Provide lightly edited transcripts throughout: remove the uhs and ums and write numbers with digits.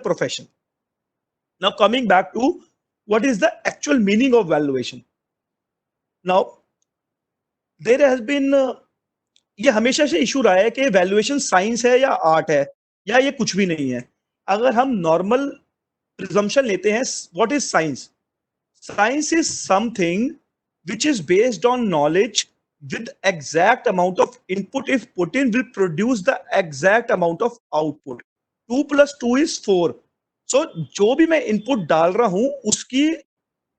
profession. Now, coming back to what is the actual meaning of valuation. Now, there has been ये हमेशा से issue रहा है कि वैल्यूएशन साइंस है या आर्ट है या ये कुछ भी नहीं है. अगर हम नॉर्मल प्रिजम्पशन लेते हैं, what is science? Science is something which is based on knowledge with exact amount of input if put in will produce the exact amount of output. 2 plus 2 is 4. So जो भी मैं input डाल रहा हूं उसकी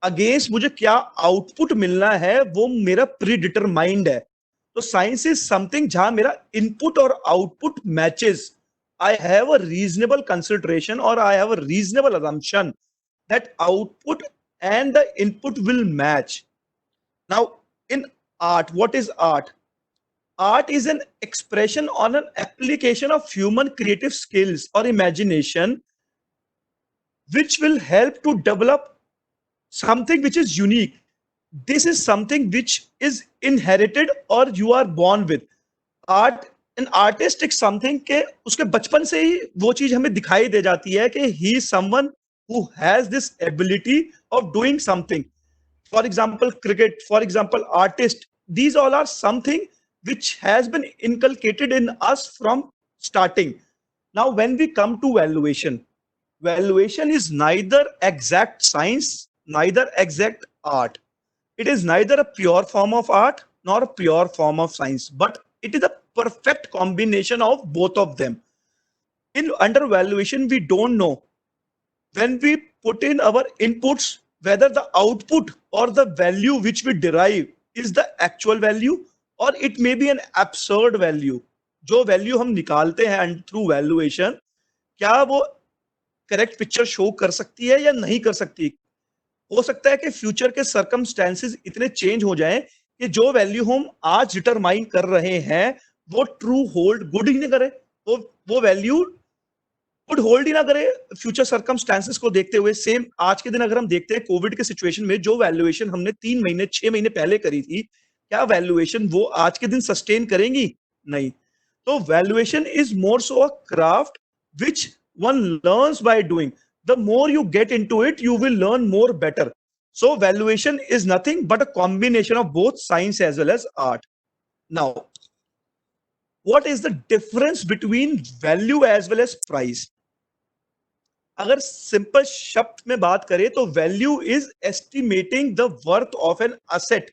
against मुझे क्या output मिलना है वो मेरा प्री डिटरमाइंड है. तो साइंस इज समथिंग जहां मेरा इनपुट और output matches. I have a reasonable consideration और I have a reasonable assumption that output and the input will match. Now, in art, what is art? Art is an expression on an application of human creative skills or imagination, which will help to develop something which is unique. This is something which is inherited or you are born with. Art, an artist is something के उसके बचपन से ही वो चीज हमें दिखाई दे जाती है कि he is someone who has this ability of doing something. For example, cricket, for example, artist, these all are something which has been inculcated in us from starting. Now, when we come to valuation, valuation is neither exact science, neither exact art. It is neither a pure form of art nor a pure form of science, but it is a perfect combination of both of them. In under valuation, we don't know when we put in our inputs whether the output or the value which we derive is the actual value or it may be an absurd value. जो value हम निकालते हैं through valuation, क्या वो correct picture show कर सकती है या नहीं कर सकती? हो सकता है कि फ्यूचर के सर्कमस्टेंसेस इतने चेंज हो जाएं कि जो वैल्यू हम आज डिटरमाइन कर रहे हैं वो ट्रू होल्ड गुड ही नहीं करे, वो वैल्यू गुड होल्ड ही ना करे फ्यूचर सर्कमस्टेंसेस को देखते हुए. सेम आज के दिन अगर हम देखते हैं कोविड के सिचुएशन में जो वैल्यूएशन हमने 3 महीने 6 महीने पहले करी थी, क्या वैल्यूएशन वो आज के दिन सस्टेन करेंगी? नहीं. तो valuation is more so a craft which one learns by doing. The more you get into it, you will learn more better. So valuation is nothing but a combination of both science as well as art. Now, what is the difference between value as well as price? अगर simple शब्द में बात करें तो value is estimating the worth of an asset,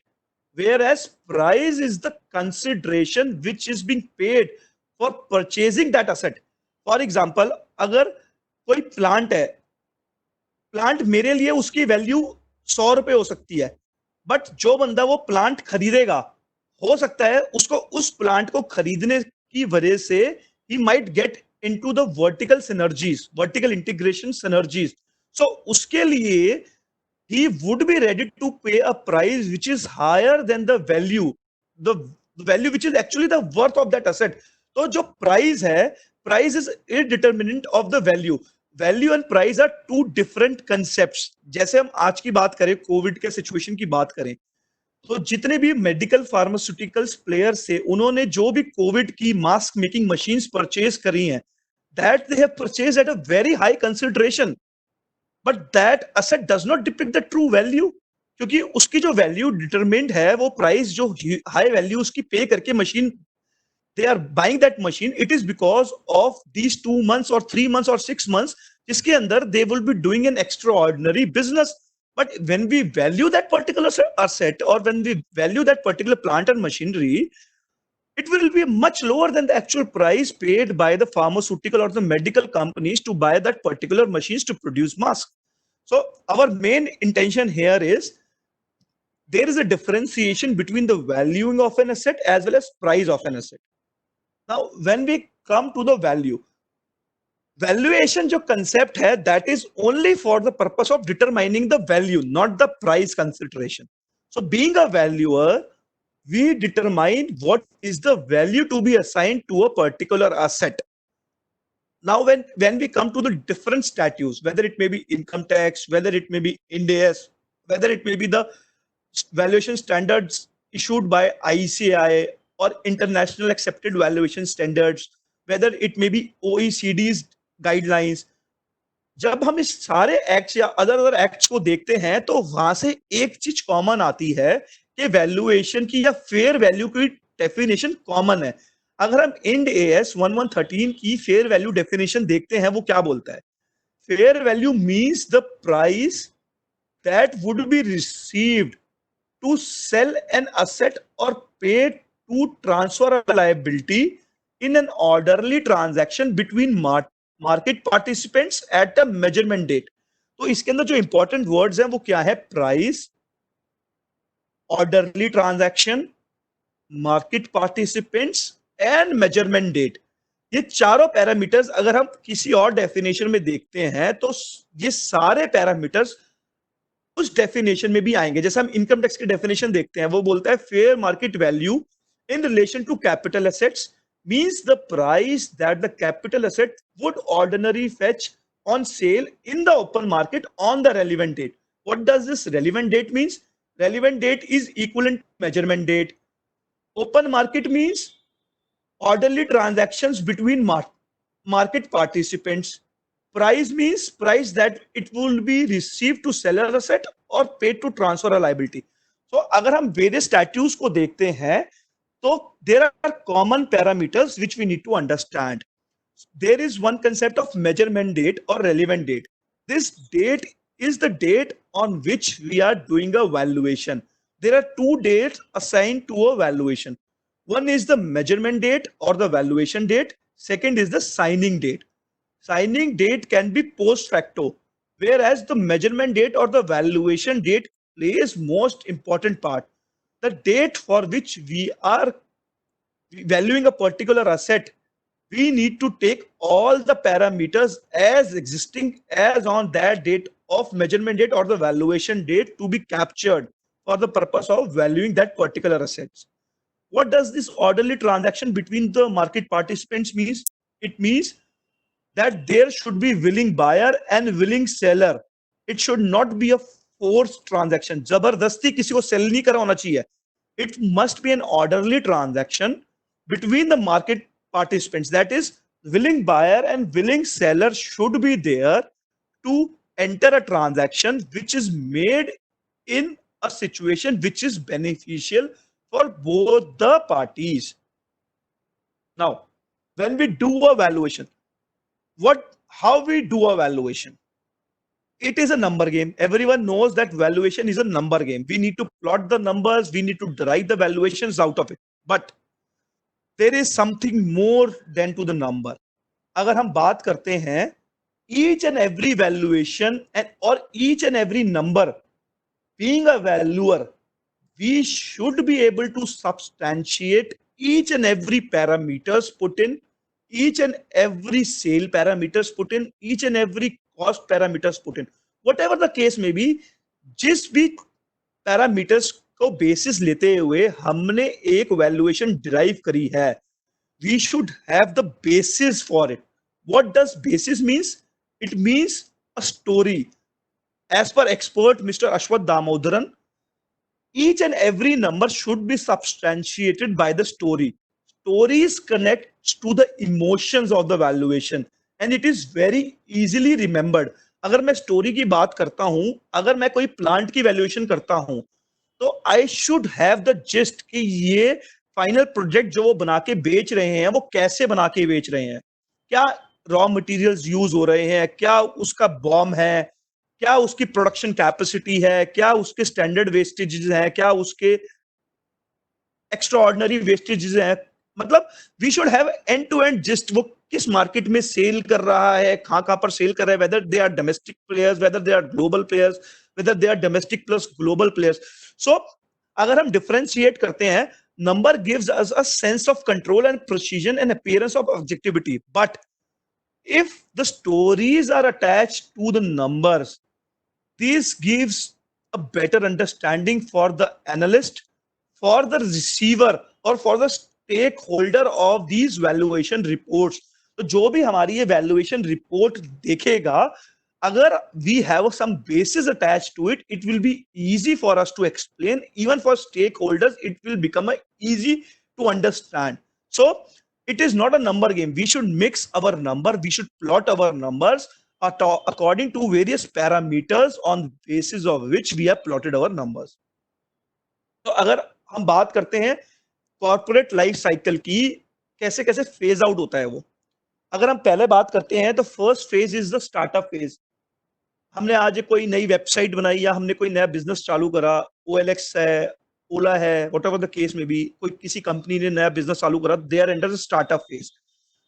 whereas price is the consideration which is being paid for purchasing that asset. For example, अगर कोई plant है, plant मेरे लिए उसकी वैल्यू 100 रुपए हो सकती है, बट जो बंदा वो प्लांट खरीदेगा हो सकता है उसको उस प्लांट को खरीदने की वजह से ही might get into the vertical synergies, vertical integration synergies. So उसके लिए he would be ready to pay a price which is higher than the value which is actually the worth of that asset. तो जो price है, price is indeterminate of the value. Value and price are two different concepts. जैसे हम आज की बात करें, Covid के सिचुएशन की बात करें, तो जितने भी मेडिकल फार्मास्यूटिकल्स प्लेयर्स थे उन्होंने जो भी कोविड की मास्क मेकिंग मशीन्स परचेज करी हैं, that they have purchase at a very high consideration, but that asset does not depict the true value. क्योंकि उसकी जो वैल्यू डिटरमिन्ड है, वो प्राइस जो हाई वैल्यू उसकी पे करके machine they are buying that machine, it is because of these 2 months or 3 months or 6 months जिसके अंदर they will be doing an extraordinary business. But when we value that particular asset or when we value that particular plant and machinery, it will be much lower than the actual price paid by the pharmaceutical or the medical companies to buy that particular machines to produce masks. So our main intention here is there is a differentiation between the valuing of an asset as well as price of an asset. Now, when we come to the value, valuation जो concept है, that is only for the purpose of determining the value, not the price consideration. So being a valuer, we determine what is the value to be assigned to a particular asset. Now, when we come to the different statutes, whether it may be income tax, whether it may be Ind AS, whether it may be the valuation standards issued by ICAI or international accepted valuation standards, whether it may be OECD's guidelines, जब हम इस सारे acts या other other acts को देखते हैं तो वहां से एक चीज कॉमन आती है कि वैल्यूएशन की या फेयर वैल्यू की डेफिनेशन कॉमन है। अगर हम इंड एएस 1113 की फेयर वैल्यू डेफिनेशन देखते हैं, वो क्या बोलता है? Fair value means the price that would be received to sell an asset or pay to transfer a liability in an orderly transaction between market participants at a measurement date। तो इसके अंदर जो इंपॉर्टेंट वर्ड्स हैं वो क्या है? Price, orderly transaction, market participants and measurement date. ये चारों पैरामीटर्स अगर हम किसी और डेफिनेशन में देखते हैं तो ये सारे पैरामीटर्स उस डेफिनेशन में भी आएंगे। जैसे हम इनकम टैक्स की डेफिनेशन देखते हैं, वो बोलता है fair market value in relation to capital assets means the price that the capital asset would ordinary fetch on sale in the open market on the relevant date। What does this relevant date means? Relevant date is equivalent to measurement date। Open market means orderly transactions between market participants। Price means price that it will be received to sell a asset or paid to transfer a liability। So अगर हम various statutes को देखते हैं तो there are common parameters which we need to understand। There is one concept of measurement date or relevant date। This date is the date on which we are doing a valuation। There are two dates assigned to a valuation। One is the measurement date or the valuation date, second is the signing date। Signing date can be post facto, whereas the measurement date or the valuation date plays most important part। The date for which we are valuing a particular asset, we need to take all the parameters as existing as on that date of measurement date or the valuation date to be captured for the purpose of valuing that particular assets। What does this orderly transaction between the market participants means? It means that there should be willing buyer and willing seller। It should not be a forced transaction। जबरदस्ती किसी को cell नहीं करवाना चाहिए। It must be an orderly transaction between the market participants। That is, willing buyer and willing seller should be there to enter a transaction which is made in a situation which is beneficial for both the parties। Now, when we do a valuation, how we do a valuation? It is a number game। Everyone knows that valuation is a number game। We need to plot the numbers, we need to derive the valuations out of it, but there is something more than to the number। अगर हम बात करते हैं each and every valuation and or each and every number, being a valuer, we should be able to substantiate each and every parameters put in, each and every sale parameters put in, each and every cost parameters put in, whatever the case may be। जिस भी parameters को basis लेते हुए हमने एक valuation derive करी है, we should have the basis for it। What does basis means? It means a story। As per expert Mr. Ashwath Damodaran, each and every number should be substantiated by the story। Stories connect to the emotions of the valuation and it is very easily remembered। अगर मैं story की बात करता हूं, अगर मैं कोई plant की वैल्यूएशन करता हूं, तो I should have the gist कि ये फाइनल प्रोजेक्ट जो वो बना के बेच रहे हैं वो कैसे बना के बेच रहे हैं, क्या रॉ मटेरियल्स यूज हो रहे हैं, क्या उसका बॉम है, क्या उसकी प्रोडक्शन कैपेसिटी है, क्या उसके स्टैंडर्ड वेस्टेजेस हैं, क्या उसके एक्स्ट्रा ऑर्डिनरी वेस्टेजेस हैं। मतलब we should have end to end gist, वो किस मार्केट में सेल कर रहा है, कहां पर सेल कर रहा है, whether they are domestic players, whether they are global players, whether they are domestic plus global players. So अगर हम डिफरेंशिएट करते हैं, number gives us a sense of control and precision and appearance of objectivity, but if the stories are attached to the numbers, this gives a better understanding for the analyst, for the receiver or for the stakeholder of these valuation reports। तो जो भी हमारी ये valuation report देखेगा, अगर we have some basis attached to it, it will be easy for us to explain। Even for stakeholders, it will become easy to understand। So it is not a number game। We should mix our number, we should plot our numbers according to various parameters on basis of which we have plotted our numbers. तो अगर हम बात करते हैं corporate life cycle की, कैसे कैसे phase out होता है वो, अगर हम पहले बात करते हैं तो first phase is the startup phase. हमने आज कोई नई वेबसाइट बनाई या हमने कोई नया बिजनेस चालू करा, OLX है, ओला है, वट एवर द केस में भी, कोई किसी कंपनी ने नया बिजनेस चालू करा, they are enter startup phase.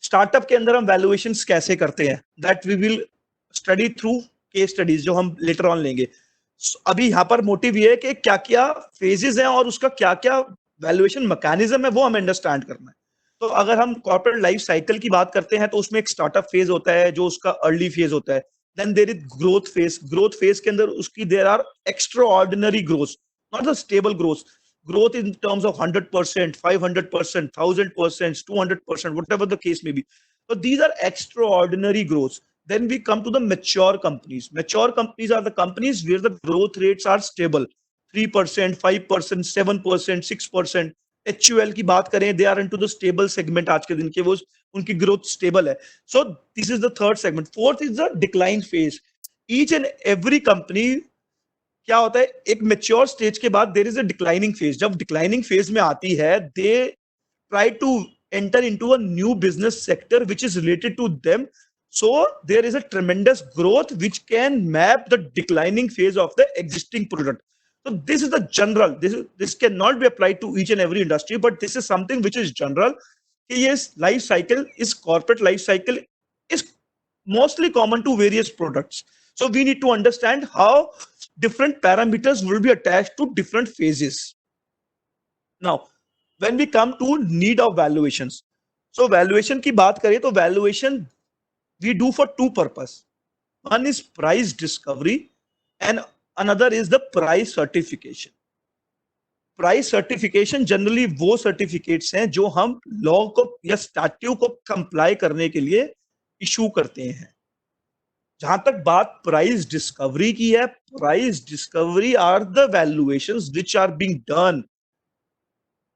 Startup के अंदर हम वैल्यूएशंस कैसे करते हैं, that we will study through case studies जो हम लेटर ऑन लेंगे। अभी यहाँ पर मोटिव ये है कि क्या क्या फेजेस हैं और उसका क्या क्या वैल्यूएशन मैकेनिज्म है वो हमें अंडरस्टैंड करना है। तो अगर हम कॉर्पोरेट लाइफ साइकिल की बात करते हैं तो उसमें एक स्टार्टअप फेज होता है जो उसका अर्ली फेज होता है। Then there is growth phase. Growth phase के अंदर उसकी there are extraordinary growth, not the stable growth. Growth in terms of 100%, 500%, 1000%, 200%, whatever the case may be. So these are extraordinary growths. Then we come to the mature companies. Mature companies are the companies where the growth rates are stable. 3%, 5%, 7%, 6%. HUL की बात करें, they are into the stable segment आज के दिन के, वो उनकी growth stable है. So this is the third segment. Fourth is the decline phase. Each and every company क्या होता है, एक मेच्योर स्टेज के बाद there is a declining phase. जब डिक्लाइनिंग फेज में आती है, they try to enter into a new business sector which is related to them, so there is a tremendous growth which can map the declining phase of the existing product. So this is the general, this cannot be applied to each and every industry, but this is something which is general कि ये life cycle, is corporate life cycle is mostly common to various products. So we need to understand how different parameters will be attached to different phases. Now, when we come to need of valuations, so valuation की बात करें तो valuation we do for two purpose. One is price discovery and another is the price certification. Price certification generally वो certificates हैं जो हम law को या स्टैट्यूट को कंप्लाई करने के लिए इशू करते हैं। जहां तक बात प्राइस डिस्कवरी की है, price discovery are the valuations which are being done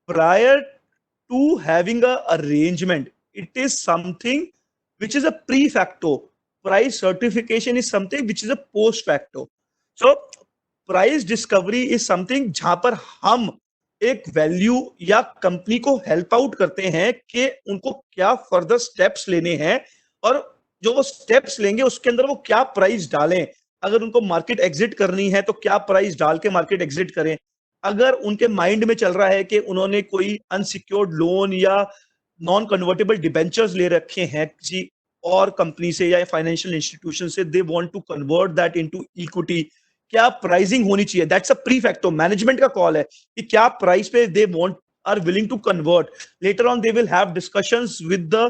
prior to having a arrangement. It is something which is a pre-facto. Price certification is something which is a post-facto. So price discovery is something जहां पर हम एक value या company को help out करते हैं कि उनको क्या फर्दर स्टेप्स लेने हैं और जो वो स्टेप्स लेंगे उसके अंदर वो क्या प्राइस डालें। अगर उनको मार्केट एग्जिट करनी है तो क्या प्राइस डाल के मार्केट एग्जिट करें। अगर उनके माइंड में चल रहा है कि उन्होंने कोई अनसिक्योर्ड लोन या नॉन कन्वर्टेबल डिबेंचर्स ले रखे हैं किसी और कंपनी से या फाइनेंशियल इंस्टीट्यूशन से, they want to convert that into equity, क्या प्राइसिंग होनी चाहिए, that's a pre facto. Management का कॉल है कि क्या प्राइस पे they want are willing to convert. Later on they will have discussions with the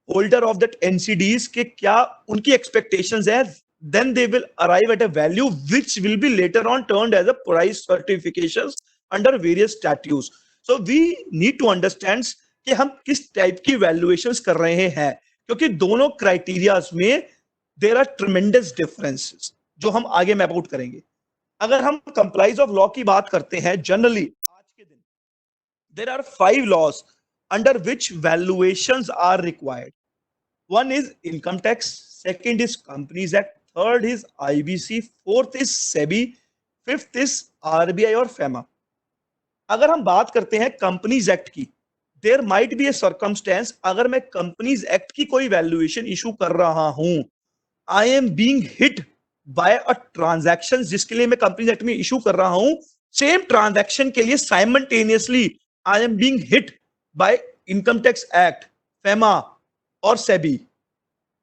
holder of that NCDs के क्या उनकी एक्सपेक्टेशंस है। then they will arrive at a value which will be later on turned as a price certifications under various statutes. So we need to understand कि हम किस type की valuations कर रहे हैं, क्योंकि दोनों क्राइटेरियाज में देयर आर ट्रेमेंडस डिफरेंसेस जो हम आगे मैप आउट करेंगे। अगर हम कंप्लाइज ऑफ लॉ की बात करते हैं, जनरली आज के दिन there are 5 laws under which valuations are required. One is income tax, second is Companies Act, third is IBC, fourth is SEBI, fifth is RBI और FEMA। अगर हम बात करते हैं कंपनीज एक्ट की, there might be a circumstance, अगर मैं companies act की कोई वैल्यूएशन इशू कर रहा हूं, I am being hit by a transaction जिसके लिए मैं कंपनीज एक्ट में इशू कर रहा हूं, सेम ट्रांजैक्शन के लिए simultaneously I am being hit by income tax act, FEMA और सेबी।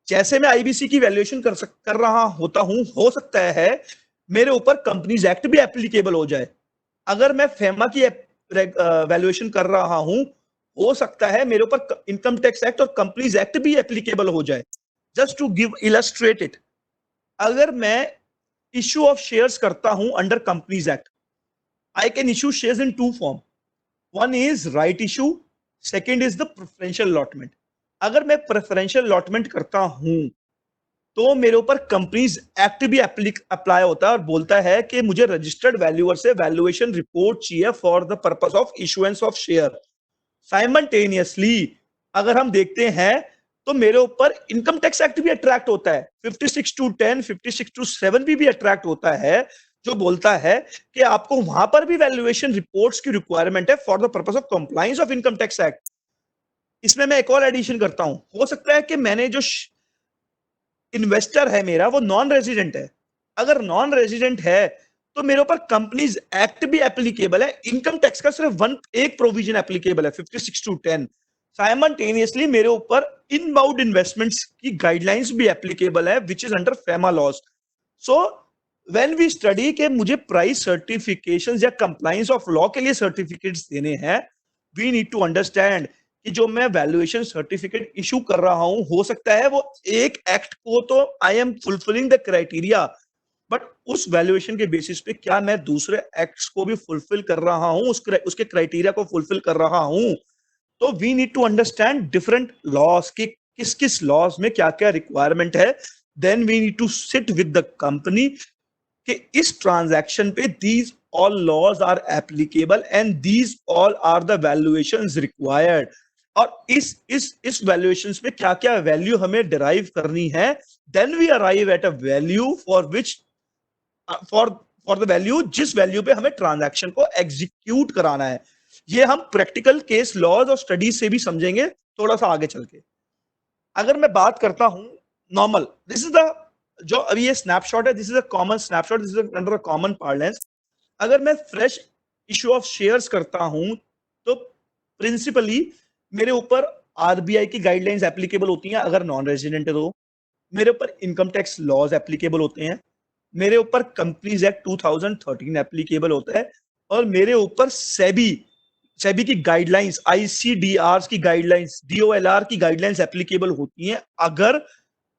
जैसे मैं आईबीसी की वैल्यूएशन कर रहा होता हूं, हो सकता है मेरे ऊपर कंपनीज एक्ट भी एप्लीकेबल हो जाए। अगर मैं फेमा की वैल्यूएशन कर रहा हूं, हो सकता है मेरे ऊपर इनकम टैक्स एक्ट और कंपनीज एक्ट भी एप्लीकेबल हो जाए। Just to give illustrate it, अगर मैं इश्यू ऑफ शेयर्स करता हूं under companies act, I can issue shares in 2 form. One is right issue, second is the preferential allotment. अगर मैं प्रेफरेंशियल अलॉटमेंट करता हूं तो मेरे ऊपर कंपनीज एक्ट भी अप्लाई होता है और बोलता है कि मुझे रजिस्टर्ड वैल्यूअर से वैल्यूएशन रिपोर्ट चाहिए for the purpose of issuance of share. Simultaneously अगर हम देखते हैं तो मेरे ऊपर इनकम टैक्स एक्ट भी अट्रैक्ट होता है, 56(2)(10), 56(2)(7) भी अट्रैक्ट होता है, जो बोलता है कि आपको वहां पर भी वैल्यूएशन रिपोर्ट्स की रिक्वायरमेंट है for the purpose of compliance of income tax act. इसमें मैं एक और एडिशन करता हूं, हो सकता है कि मैंने जो इन्वेस्टर है मेरा वो नॉन रेजिडेंट है। अगर नॉन रेजिडेंट है तो मेरे ऊपर कंपनीज एक्ट भी एप्लीकेबल है, इनकम टैक्स का सिर्फ एक प्रोविजन एप्लीकेबल है, 56(2)(10). साइमल्टेनियसली मेरे ऊपर इनबाउंड इन्वेस्टमेंट्स की गाइडलाइंस भी एप्लीकेबल है, which is under FEMA laws. So when we study के मुझे प्राइस सर्टिफिकेशन या कंप्लायंस ऑफ लॉ के लिए सर्टिफिकेट्स देने हैं, वी नीड टू अंडरस्टैंड कि जो मैं वैल्यूएशन सर्टिफिकेट इशू कर रहा हूं, हो सकता है वो एक एक्ट को तो I am fulfilling the criteria, but उस वैल्यूएशन के बेसिस पे क्या मैं दूसरे एक्ट्स को भी फुलफिल कर रहा हूं, उसके क्राइटेरिया को फुलफिल कर रहा हूं। तो we need to understand different laws कि किस किस लॉज में क्या क्या रिक्वायरमेंट है। Then we need to sit with the company कि इस ट्रांजैक्शन पे these all laws are applicable and these all are the valuations required, और इस वैल्यूएशंस में क्या क्या वैल्यू हमें डिराइव करनी है। Then we arrive at a value for which for the value जिस वैल्यू पे हमें ट्रांजैक्शन को एग्जीक्यूट कराना है। ये हम प्रैक्टिकल केस लॉज और स्टडीज से भी समझेंगे थोड़ा सा आगे चल के। अगर मैं बात करता हूं नॉर्मल, दिस इज द जो अभी ये स्नैपशॉट है, this is a common snapshot, this is under a common parlance. अगर मैं फ्रेश इश्यू ऑफ शेयर्स करता हूं तो प्रिंसिपली मेरे ऊपर आरबीआई की गाइडलाइंस एप्लीकेबल होती हैं अगर नॉन रेजिडेंट है तो, मेरे ऊपर इनकम टैक्स लॉज एप्लीकेबल होते हैं, मेरे ऊपर कंपनीज एक्ट 2013 एप्लीकेबल होता है, और मेरे ऊपर सेबी सेबी की गाइडलाइंस, आईसीडीआर की गाइडलाइंस, डीओएलआर की गाइडलाइंस एप्लीकेबल होती हैं अगर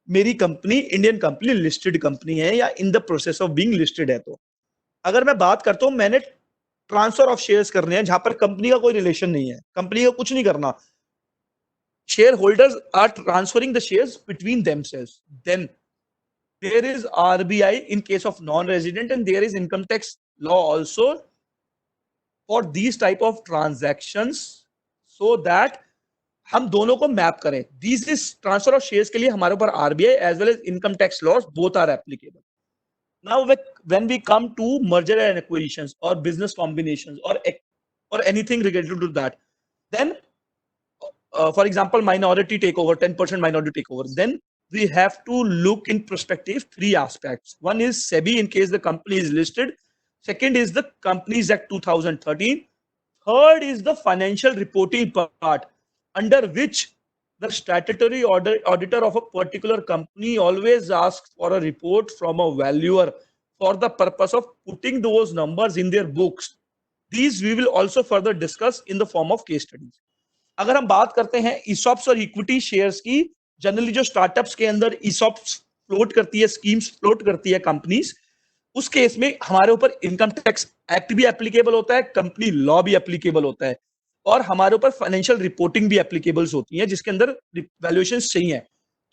मेरी company Indian company listed company है या in the process of being listed है। तो अगर मैं बात करता हूं मैंने ट्रांसफर ऑफ शेयर्स करने हैं जहां पर कंपनी का कोई रिलेशन नहीं है, कंपनी का कुछ नहीं करना, shareholders are transferring the shares between themselves, then there is RBI in case of non-resident, and there is income tax law also for these type of transactions, so that हम दोनों को map करें। This is transfer of shares के लिए हमारे ऊपर RBI as well as income tax laws both are applicable. Now when we come to merger and acquisitions और business combinations और anything related to that, then for example minority takeover, 10% minority takeover, then we have to look in perspective three aspects. One is SEBI in case the company is listed, second is the Companies Act 2013, third is the financial reporting part, under which the statutory auditor of a particular company always asks for a report from a valuer for the purpose of putting those numbers in their books. These we will also further discuss in the form of case studies. अगर हम बात करते हैं ESOPs और equity shares की, generally जो startups के अंदर ईसॉप्स फ्लोट करती है, स्कीम्स फ्लोट करती है कंपनीज, उस केस में हमारे ऊपर इनकम टैक्स एक्ट भी एप्लीकेबल होता है, कंपनी लॉ भी एप्लीकेबल होता है, और हमारे ऊपर फाइनेंशियल रिपोर्टिंग भी एप्लीकेबल्स होती है जिसके अंदर वैल्यूएशन चाहिए।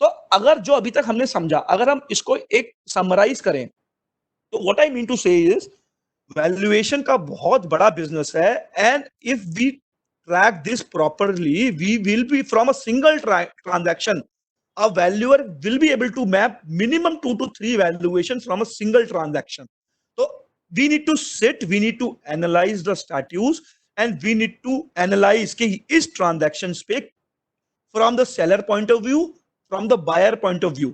तो अगर जो अभी तक हमने समझा, अगर हम इसको एक समराइज करें तो what I mean to say is valuation का बहुत बड़ा बिजनेस है, and if we track this properly, we will be from a single transaction. A valuer will be able to map minimum 2 to 3 valuations from a single transaction. So we need to sit, we need to analyze the statutes, and we need to analyze कि इस transactions पे from the seller point of view, from the buyer point of view,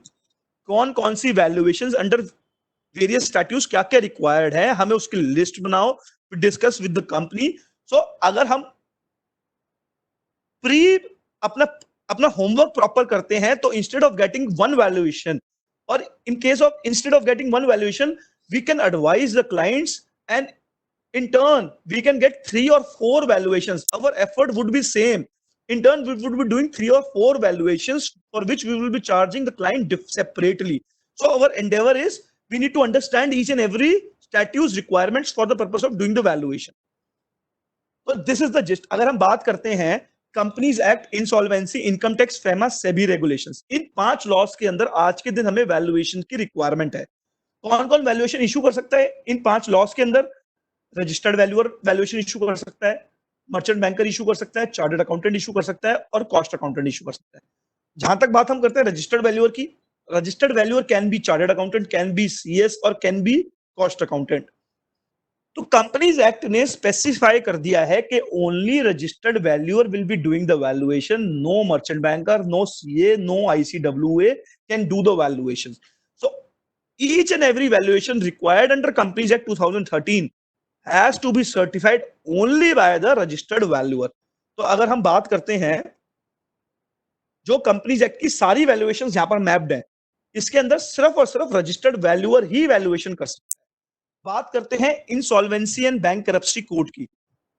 कौन कौन सी valuations under various statutes क्या क्या required है, हमें उसकी list बनाओ, discuss with the company. So अगर हम प्री अपना अपना होमवर्क प्रॉपर करते हैं तो instead of getting one valuation, और in case of instead of getting one valuation we can advise the clients, and in turn we can get 3 or 4 valuations. Our effort would be same, in turn we would be doing 3 or 4 valuations for which we will be charging the client separately. So our endeavor is we need to understand each and every statute's requirements for the purpose of doing the valuation. So this is the gist. अगर हम बात करते हैं companies act, insolvency, income tax, FEMA, SEBI regulations, इन 5 laws के अंदर आज के दिन हमें वैल्यूएशन की रिक्वायरमेंट है। कौन कौन वैल्यूएशन इशू कर सकता है इन 5 लॉज के अंदर? रजिस्टर्ड वैल्यूअर वैल्यूएशन इशू कर सकता है, मर्चेंट बैंकर इशू कर सकता है, चार्टर्ड अकाउंटेंट इशू कर सकता है, और कॉस्ट अकाउंटेंट इशू कर सकता है। जहां तक बात हम करते हैं रजिस्टर्ड वैल्यूअर की, registered valuer can be chartered accountant, can be CS और कैन बी कॉस्ट अकाउंटेंट। तो कंपनीज एक्ट ने स्पेसिफाई कर दिया है कि only registered valuer will be doing the valuation, no merchant banker, no CA, no ICWA can do the valuation. So each and every valuation required under Companies Act 2013 has to be certified only by the registered valuer। तो अगर हम बात करते हैं जो companies act की सारी valuations यहां पर मैप्ड है, इसके अंदर सिर्फ और सिर्फ रजिस्टर्ड वैल्यूअर ही वैल्यूएशन कर सकता है। बात करते हैं इंसॉल्वेंसी एंड बैंक करप्सी कोड की।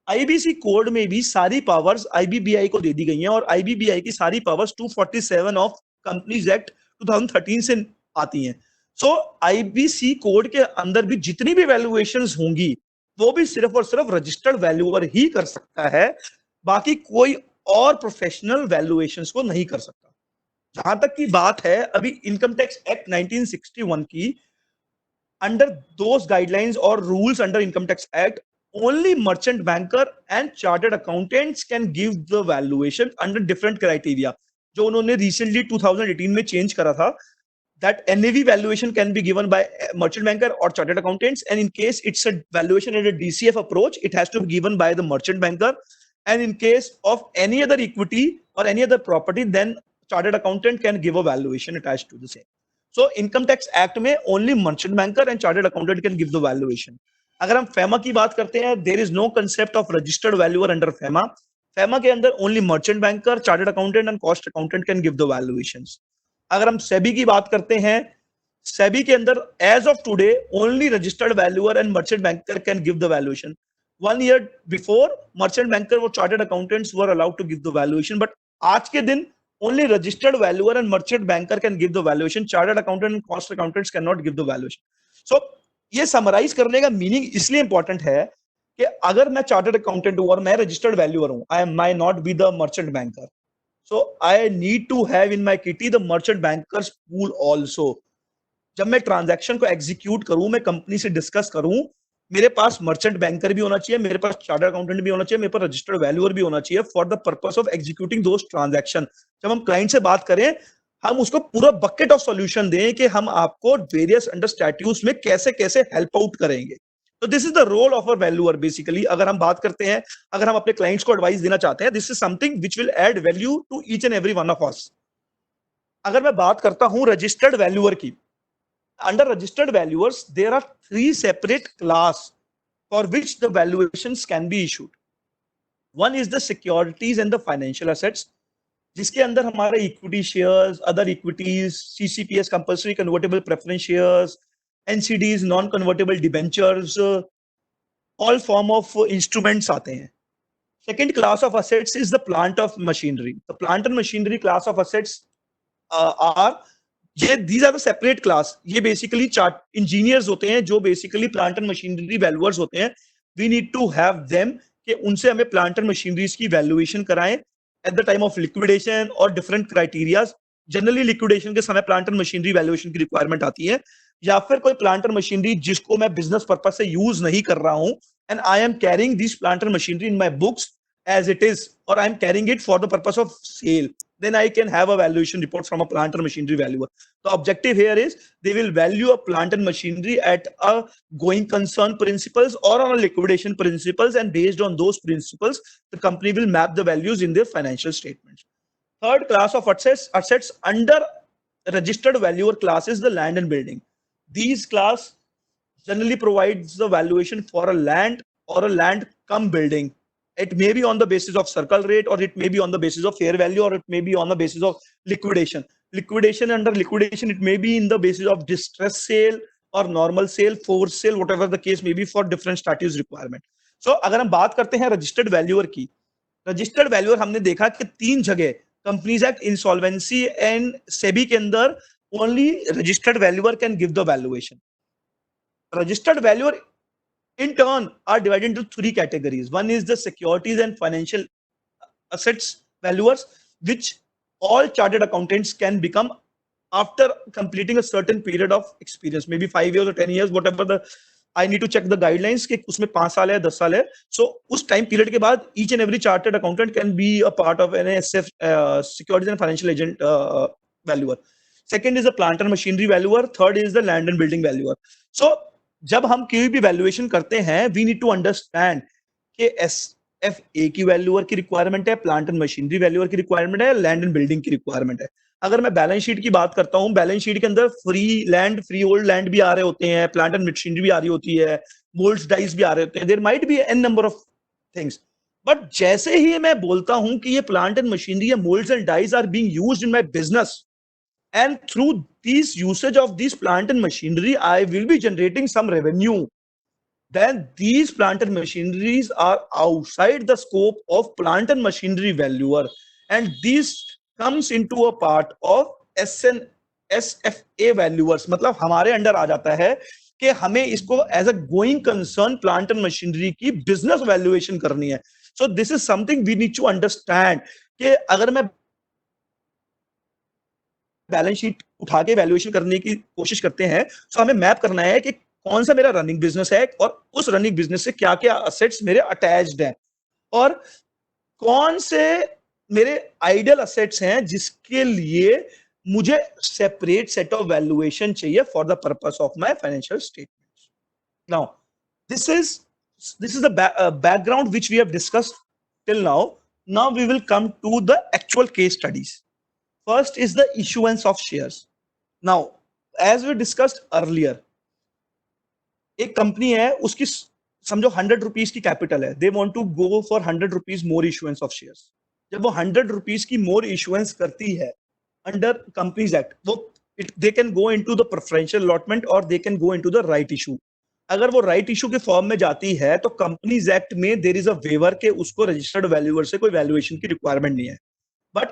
आईबीसी कोड में भी सारी पावर्स आईबीबीआई को दे दी गई हैं और आईबीबीआई की सारी पावर्स 247 ऑफ कंपनीज एक्ट 2013 से आती हैं। सो आईबीसी कोड के अंदर भी जितनी भी वैल्यूएशंस होंगी वो भी सिर्फ और सिर्फ रजिस्टर्ड वैल्यूअर ही कर सकता है, बाकी कोई और प्रोफेशनल वैल्यूएशंस को नहीं कर सकता। जहां तक की बात है अभी इनकम टैक्स एक्ट 1961 की, under those guidelines or rules under income tax act, only merchant banker and chartered accountants can give the valuation under different criteria जो उन्होंने recently 2018 में change करा था, that NAV valuation can be given by merchant banker or chartered accountants, and in case it's a valuation at a DCF approach, it has to be given by the merchant banker, and in case of any other equity or any other property, then chartered accountant can give a valuation attached to the same। So income tax act में only merchant banker and chartered accountant can give the valuation. अगर हम FEMA की बात करते हैं, there is no concept of registered valuer under FEMA. FEMA के अंदर only merchant banker, chartered accountant and cost accountant can give the valuations. अगर हम सेबी की बात करते हैं, सेबी के अंदर as of today only registered valuer and merchant banker can give the valuation. 1 year before merchant banker वो chartered accountants were allowed to give the valuation, but आज के दिन only registered valuer and merchant banker can give the valuation, chartered accountant and cost accountants cannot give the valuation। So ये summarise करने का meaning इसलिए important है कि अगर मैं चार्टर्ड अकाउंटेंट हूं और मैं रजिस्टर्ड वैल्यूअर हूं, I may not be the merchant banker, so I need to have in my kitty the merchant bankers pool also. जब मैं ट्रांजैक्शन को एग्जीक्यूट करूं, मैं कंपनी से डिस्कस करूं, मेरे पास मर्चेंट बैंकर भी होना चाहिए, मेरे पास चार्टर्ड अकाउंटेंट भी होना चाहिए, मेरे पास रजिस्टर्ड वैल्यूअर भी होना चाहिए for the purpose of executing those transaction. जब हम क्लाइंट से बात करें, हम उसको पूरा बकेट ऑफ सॉल्यूशन दें कि हम आपको वेरियस अंडर स्टैट्यूट्स में कैसे कैसे हेल्प आउट करेंगे। तो this is the role of a valuer basically. अगर हम बात करते हैं, अगर हम अपने क्लाइंट्स को एडवाइस देना चाहते हैं, this is something which will add value to each and every one of us. अगर मैं बात करता हूं रजिस्टर्ड वैल्यूअर की, under registered valuers there are 3 separate class for which the valuations can be issued। one is the securities and the financial assets, जिसके अंदर हमारे equity shares, other equities, CCPS compulsory convertible preference shares, NCDs, non convertible debentures, all form of instruments आते हैं। Second class of assets is the plant of machinery. The plant and machinery class of assets are, ये these are the separate class. ये basically chartered engineers होते हैं जो basically plant and machinery valuers होते हैं। We need to have them कि उनसे हमें प्लांट एंड मशीनरीज की वैल्यूएशन कराएं at the time of liquidation और डिफरेंट क्राइटेरियाज। जनरली लिक्विडेशन के समय प्लांट एंड मशीनरी वैल्यूएशन की रिक्वायरमेंट आती है, या फिर कोई प्लांट एंड मशीनरी जिसको मैं बिजनेस पर्पज से यूज नहीं कर रहा हूं, and I am carrying this plant and machinery in my books as it is, or I'm carrying it for the purpose of sale, then I can have a valuation report from a plant or machinery valuer। The objective here is they will value a plant and machinery at a going concern principles or on a liquidation principles, and based on those principles, the company will map the values in their financial statements। Third class of assets under registered valuer class is the land and building। These class generally provides the valuation for a land or a land cum building। It may be on the basis of circle rate, or it may be on the basis of fair value, or it may be on the basis of liquidation। Under liquidation, it may be in the basis of distress sale or normal sale, forced sale, whatever the case may be for different statutes requirement। So अगर हम बात करते हैं registered valuer की, registered valuer हमने देखा कि 3 जगह companies act, insolvency and SEBI के अंदर only registered valuer can give the valuation. Registered valuer in turn are divided into 3 categories। One is the securities and financial assets valuers, which all chartered accountants can become after completing a certain period of experience, maybe 5 years or 10 years, whatever the I need to check the guidelines कि उसमें 5 साल है 10 साल है. सो उस time period के बाद each and every chartered accountant can be a part of an SF, securities and financial agent valuer. Second is the plant and machinery valuer. Third is the land and building valuer. So जब हम कोई भी valuation करते हैं, we need to understand कि SFA की valuer की requirement है, प्लांट एंड मशीनरी वैल्यूअर की रिक्वायरमेंट है, लैंड एंड बिल्डिंग की रिक्वायरमेंट है. अगर मैं बैलेंस शीट की बात करता हूं, बैलेंस शीट के अंदर फ्री होल्ड लैंड भी आ रहे होते हैं, प्लांट एंड मशीनरी भी आ रही होती है, मोल्ड्स डाइस भी आ रहे होते हैं. There might be an number of things. But जैसे ही मैं बोलता हूं कि ये प्लांट एंड मशीनरी या moulds and dies are being used in my business, and through these usage of these plant and machinery I will be generating some revenue, then these plant and machineries are outside the scope of plant and machinery valuer, and this comes into a part of SN SFA valuers. मतलब हमारे under आ जाता है कि हमें इसको as a going concern plant and machinery की business valuation करनी है. So this is something we need to understand कि अगर मैं बैलेंस शीट उठा के वैल्यूएशन करने की कोशिश करते हैं, तो हमें मैप करना है कि कौन सा मेरा रनिंग बिजनेस है और उस रनिंग बिजनेस से क्या क्या असेट्स मेरे अटैच्ड हैं, और कौन से मेरे आइडियल असेट्स हैं जिसके लिए मुझे सेपरेट सेट ऑफ वैल्यूएशन चाहिए for the purpose of my financial statements. Now this is this is the background which we have discussed till now. Now we will come to the actual case studies. First is the issuance of shares. Now, as we discussed earlier, एक company है, उसकी समझो 100 rupees की capital है, they want to go for 100 rupees more issuance of shares. जब वो 100 rupees की मोर issuance करती है अंडर कंपनीज एक्ट, वो they can go into the preferential allotment और they can go into the right issue. अगर वो राइट इशू के फॉर्म में जाती है तो कंपनीज एक्ट में देयर इज अ वेवर के उसको रजिस्टर्ड वैल्यूअर से कोई वैल्यूएशन की रिक्वायरमेंट नहीं है. बट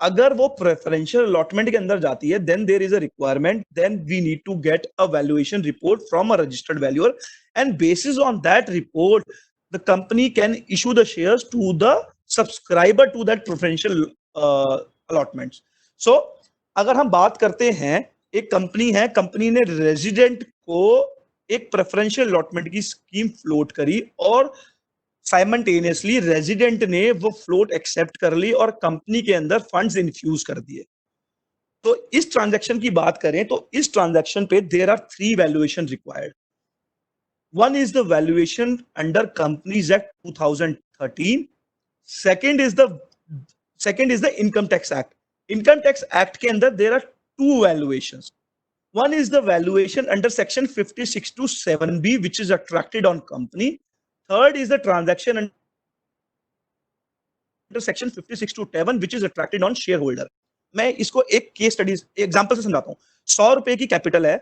अगर वो प्रेफरेंशियल अलॉटमेंट के अंदर जाती है, then there is a requirement, then we need to get a valuation report from a registered valuer, and basis on that report the company can issue the shares to the subscriber to that preferential allotment. So अगर हम बात करते हैं, एक company है, company ने resident को एक प्रेफरेंशियल अलॉटमेंट की स्कीम फ्लोट करी और साइमल्टेनियसली रेजिडेंट ने वो फ्लोट एक्सेप्ट कर ली और कंपनी के अंदर फंड्स इन्फ्यूज कर दिए. तो इस ट्रांजैक्शन की बात करें तो इस ट्रांजैक्शन पे there are 3 valuation required. One is the valuation under companies act 2013. Second is the income tax act. Income tax act के अंदर there are 2 valuations. One is the valuation under section 56 to 7B, which is attracted on company. Third is the transaction under section 56 to 7, which is attracted on shareholder. मैं इसको एक case studies example से समझाता हूँ. 100 रुपए की capital है,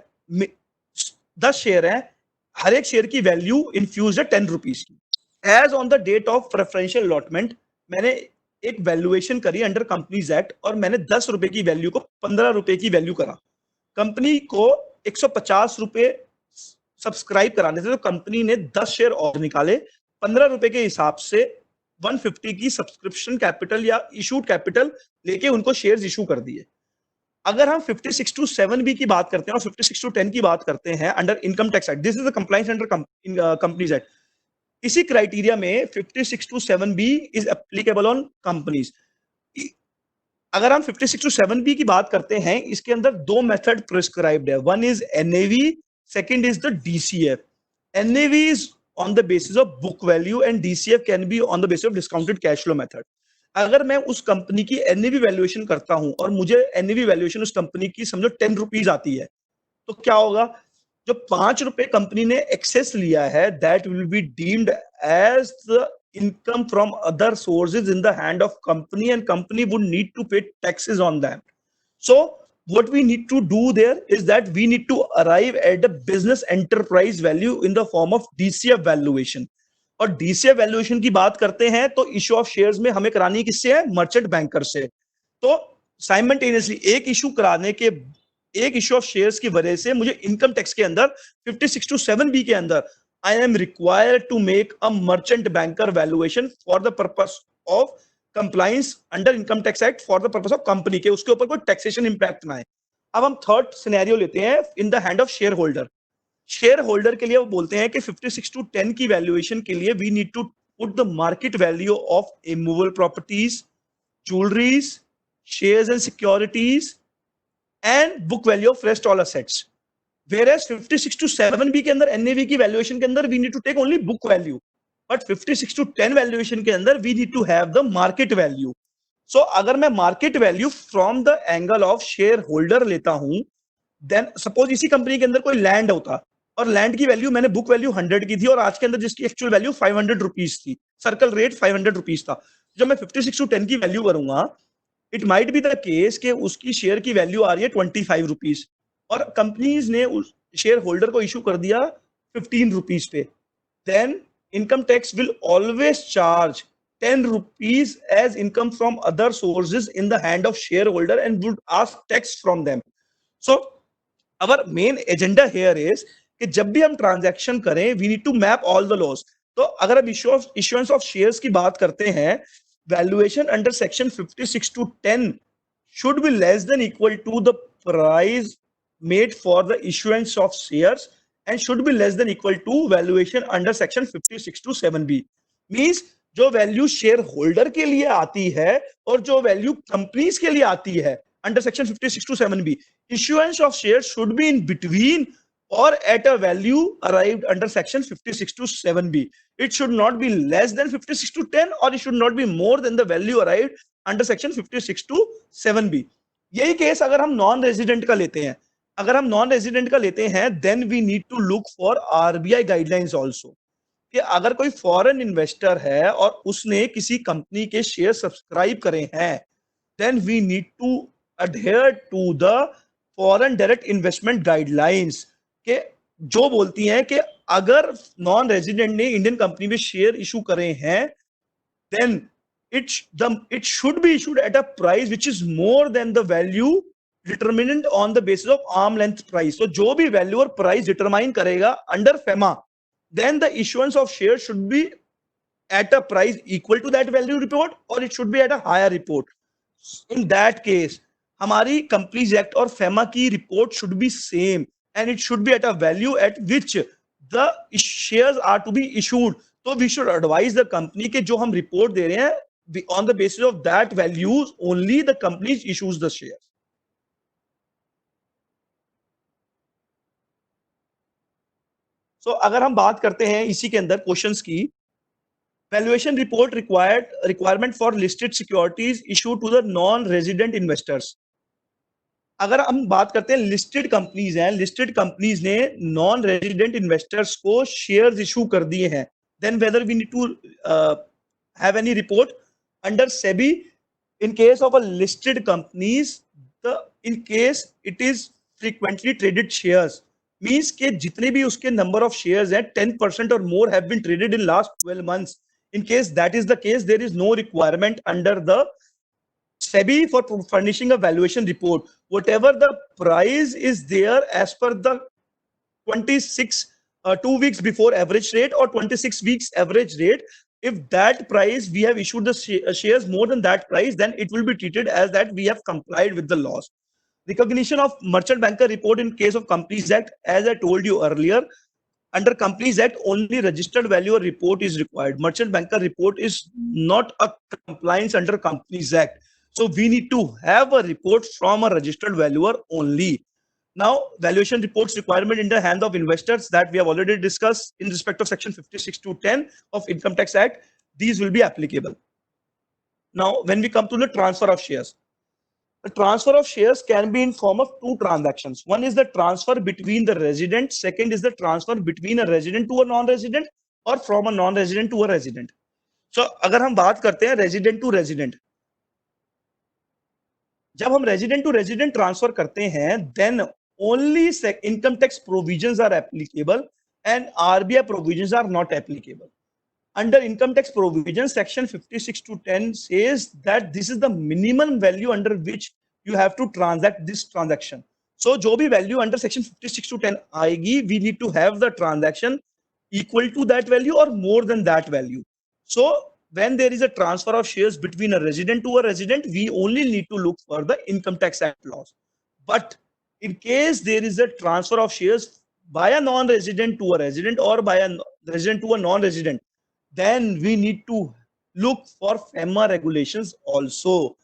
10 share है, हर एक शेयर की वैल्यू इन्फ्यूज है 10 रुपीज की. As on the date of preferential allotment मैंने एक वैल्यूएशन करी अंडर कंपनीज एक्ट और मैंने 10 रुपए की वैल्यू को 15 रुपए की वैल्यू करा. कंपनी को 150 रुपए सब्सक्राइब कराने थे, तो कंपनी ने 10 शेयर और निकाले, 15 रुपए के हिसाब से 150 की सब्सक्रिप्शन कैपिटल या इशूड कैपिटल लेके उनको शेयर्स इशू कर दिए. अगर हम 56 टू 7B की बात करते हैं और 56 टू 10 की बात करते हैं under income tax act, this is the compliance under companies act. इसी क्राइटेरिया में 56 two 7B is applicable on companies. अगर हम 56 टू 7B की बात करते हैं, इसके अंदर 2 मेथड प्रिस्क्राइब्ड है. One is NAV, second is the DCF. NAV is on the basis of book value and DCF can be on the basis of discounted cash flow method. अगर मैं उस कंपनी की एनएवी वैल्यूएशन करता हूं और मुझे NAV valuation उस company की समझो 10 रुपीज आती है, तो क्या होगा, जो 5 रुपए कंपनी ने एक्सेस लिया है, that will be deemed as the income from other sources in the hand of company, and company would need to pay taxes on that. So what we need to do there is that we need to arrive at the business enterprise value in the form of DCF valuation. और DCF valuation की बात करते हैं तो issue of shares में हमें करानी किससे है, मर्चेंट बैंकर से. तो साइमल्टेनियसली एक इशू ऑफ शेयर्स की वजह से मुझे इनकम टैक्स के अंदर 56 टू 7B के अंदर I am required to make a merchant banker valuation for the purpose of compliance under income tax act for the purpose of company के उसके ऊपर कोई taxation impact ना है. अब हम थर्ड सिनेरियो लेते हैं in the hand of shareholder. Share holder के लिए वो बोलते हैं कि 56:10 की वैल्यूएशन के लिए we need to put the market value of immovable properties, jewelries, shares and securities, and book value of rest all assets. Whereas 56 to 7B के अंदर NAV की वैल्यूएशन के अंदर we need to take only book value, but 56 to 10 valuation के अंदर we need to have the market value. So अगर मैं market value from the angle of shareholder लेता हूं, then suppose इसी कंपनी के अंदर कोई लैंड होता और लैंड की वैल्यू मैंने बुक वैल्यू 100 की थी और आज के अंदर जिसकी एक्चुअल वैल्यू 500 रुपीज थी, सर्कल रेट 500 रुपीज था, जब मैं 56 टू 10 की वैल्यू करूंगा, it might be the case कि उसकी शेयर की वैल्यू आ रही है 25 रुपीज और कंपनीज ने उस शेयर होल्डर को इशू कर दिया 15 रुपीज पे, then income tax will always charge 10 rupees as income from other sources in the hand of shareholder and would ask tax from them. So our main agenda here is कि जब भी हम transaction करें we need to map all the laws. तो अगर हम issuance of shares की बात करते हैं, valuation under section 56 to 10 should be less than equal to the price made for the issuance of shares and should be less than equal to valuation under section 56 to 7B. Means जो value share holder के लिए आती है और जो value companies के लिए आती है under section 56 to 7B, issuance of shares should be in between or at a value arrived under section 56 to 7B. It should not be less than 56 to 10 or it should not be more than the value arrived under section 56 two 7B. यही case अगर हम non resident का लेते हैं, अगर हम non resident का लेते हैं then we need to look for RBI guidelines also, कि अगर कोई फॉरेन इन्वेस्टर है और उसने किसी कंपनी के शेयर सब्सक्राइब करे हैं, then we need to adhere to the foreign direct investment guidelines, के जो बोलती हैं कि अगर नॉन रेजिडेंट ने इंडियन कंपनी में शेयर इशू करे हैं, then it should be issued at a price which is more than the value determined on the basis of arm length price. So जो भी value और price determine करेगा under FEMA, then the issuance of shares should be at a price equal to that value report or it should be at a higher report. In that case हमारी Companies Act और FEMA की report should be same and it should be at a value at which the shares are to be issued. तो we should advise the company के जो हम report दे रहे हैं on the basis of that values only the company issues the share. So अगर हम बात करते हैं इसी के अंदर क्वेश्चंस की, valuation report requirement for listed securities issue to the non resident investors. अगर हम बात करते हैं लिस्टेड कंपनीज हैं, लिस्टेड कंपनीज ने नॉन रेजिडेंट इन्वेस्टर्स को शेयर्स इशू कर दिए हैं, then whether we need to have any report under SEBI. In case of a listed companies, in case it is frequently traded shares, means के जितने भी उसके number of shares हैं 10% or more have been traded in last 12 months. In case that is the case, there is no requirement under the SEBI for furnishing a valuation report. Whatever the price is there as per the 26 2 weeks before average rate or 26 weeks average rate, if that price we have issued the shares more than that price, then it will be treated as that we have complied with the laws. Recognition of merchant banker report in case of Companies Act, as I told you earlier, under Companies Act only registered valuer report is required. Merchant banker report is not a compliance under Companies Act, so we need to have a report from a registered valuer only. Now, valuation reports requirement in the hand of investors that we have already discussed in respect of section 56 to 10 of Income Tax Act, these will be applicable. Now, when we come to the transfer of shares, the transfer of shares can be in form of two transactions. One is the transfer between the resident, second is the transfer between a resident to a non-resident or from a non-resident to a resident. So, अगर हम बात करते हैं resident to resident, जब हम resident to resident transfer करते हैं, then only income tax provisions are applicable and RBI provisions are not applicable. Under income tax provisions, section 56 to 10 says that this is the minimum value under which you have to transact this transaction. So जो भी value under section 56 to 10 आएगी, we need to have the transaction equal to that value or more than that value. So when there is a transfer of shares between a resident to a resident, we only need to look for the Income Tax Act laws. But in case there is a transfer of shares by a non-resident to a resident or by a resident to a non-resident, then we need to look for FEMA regulations also.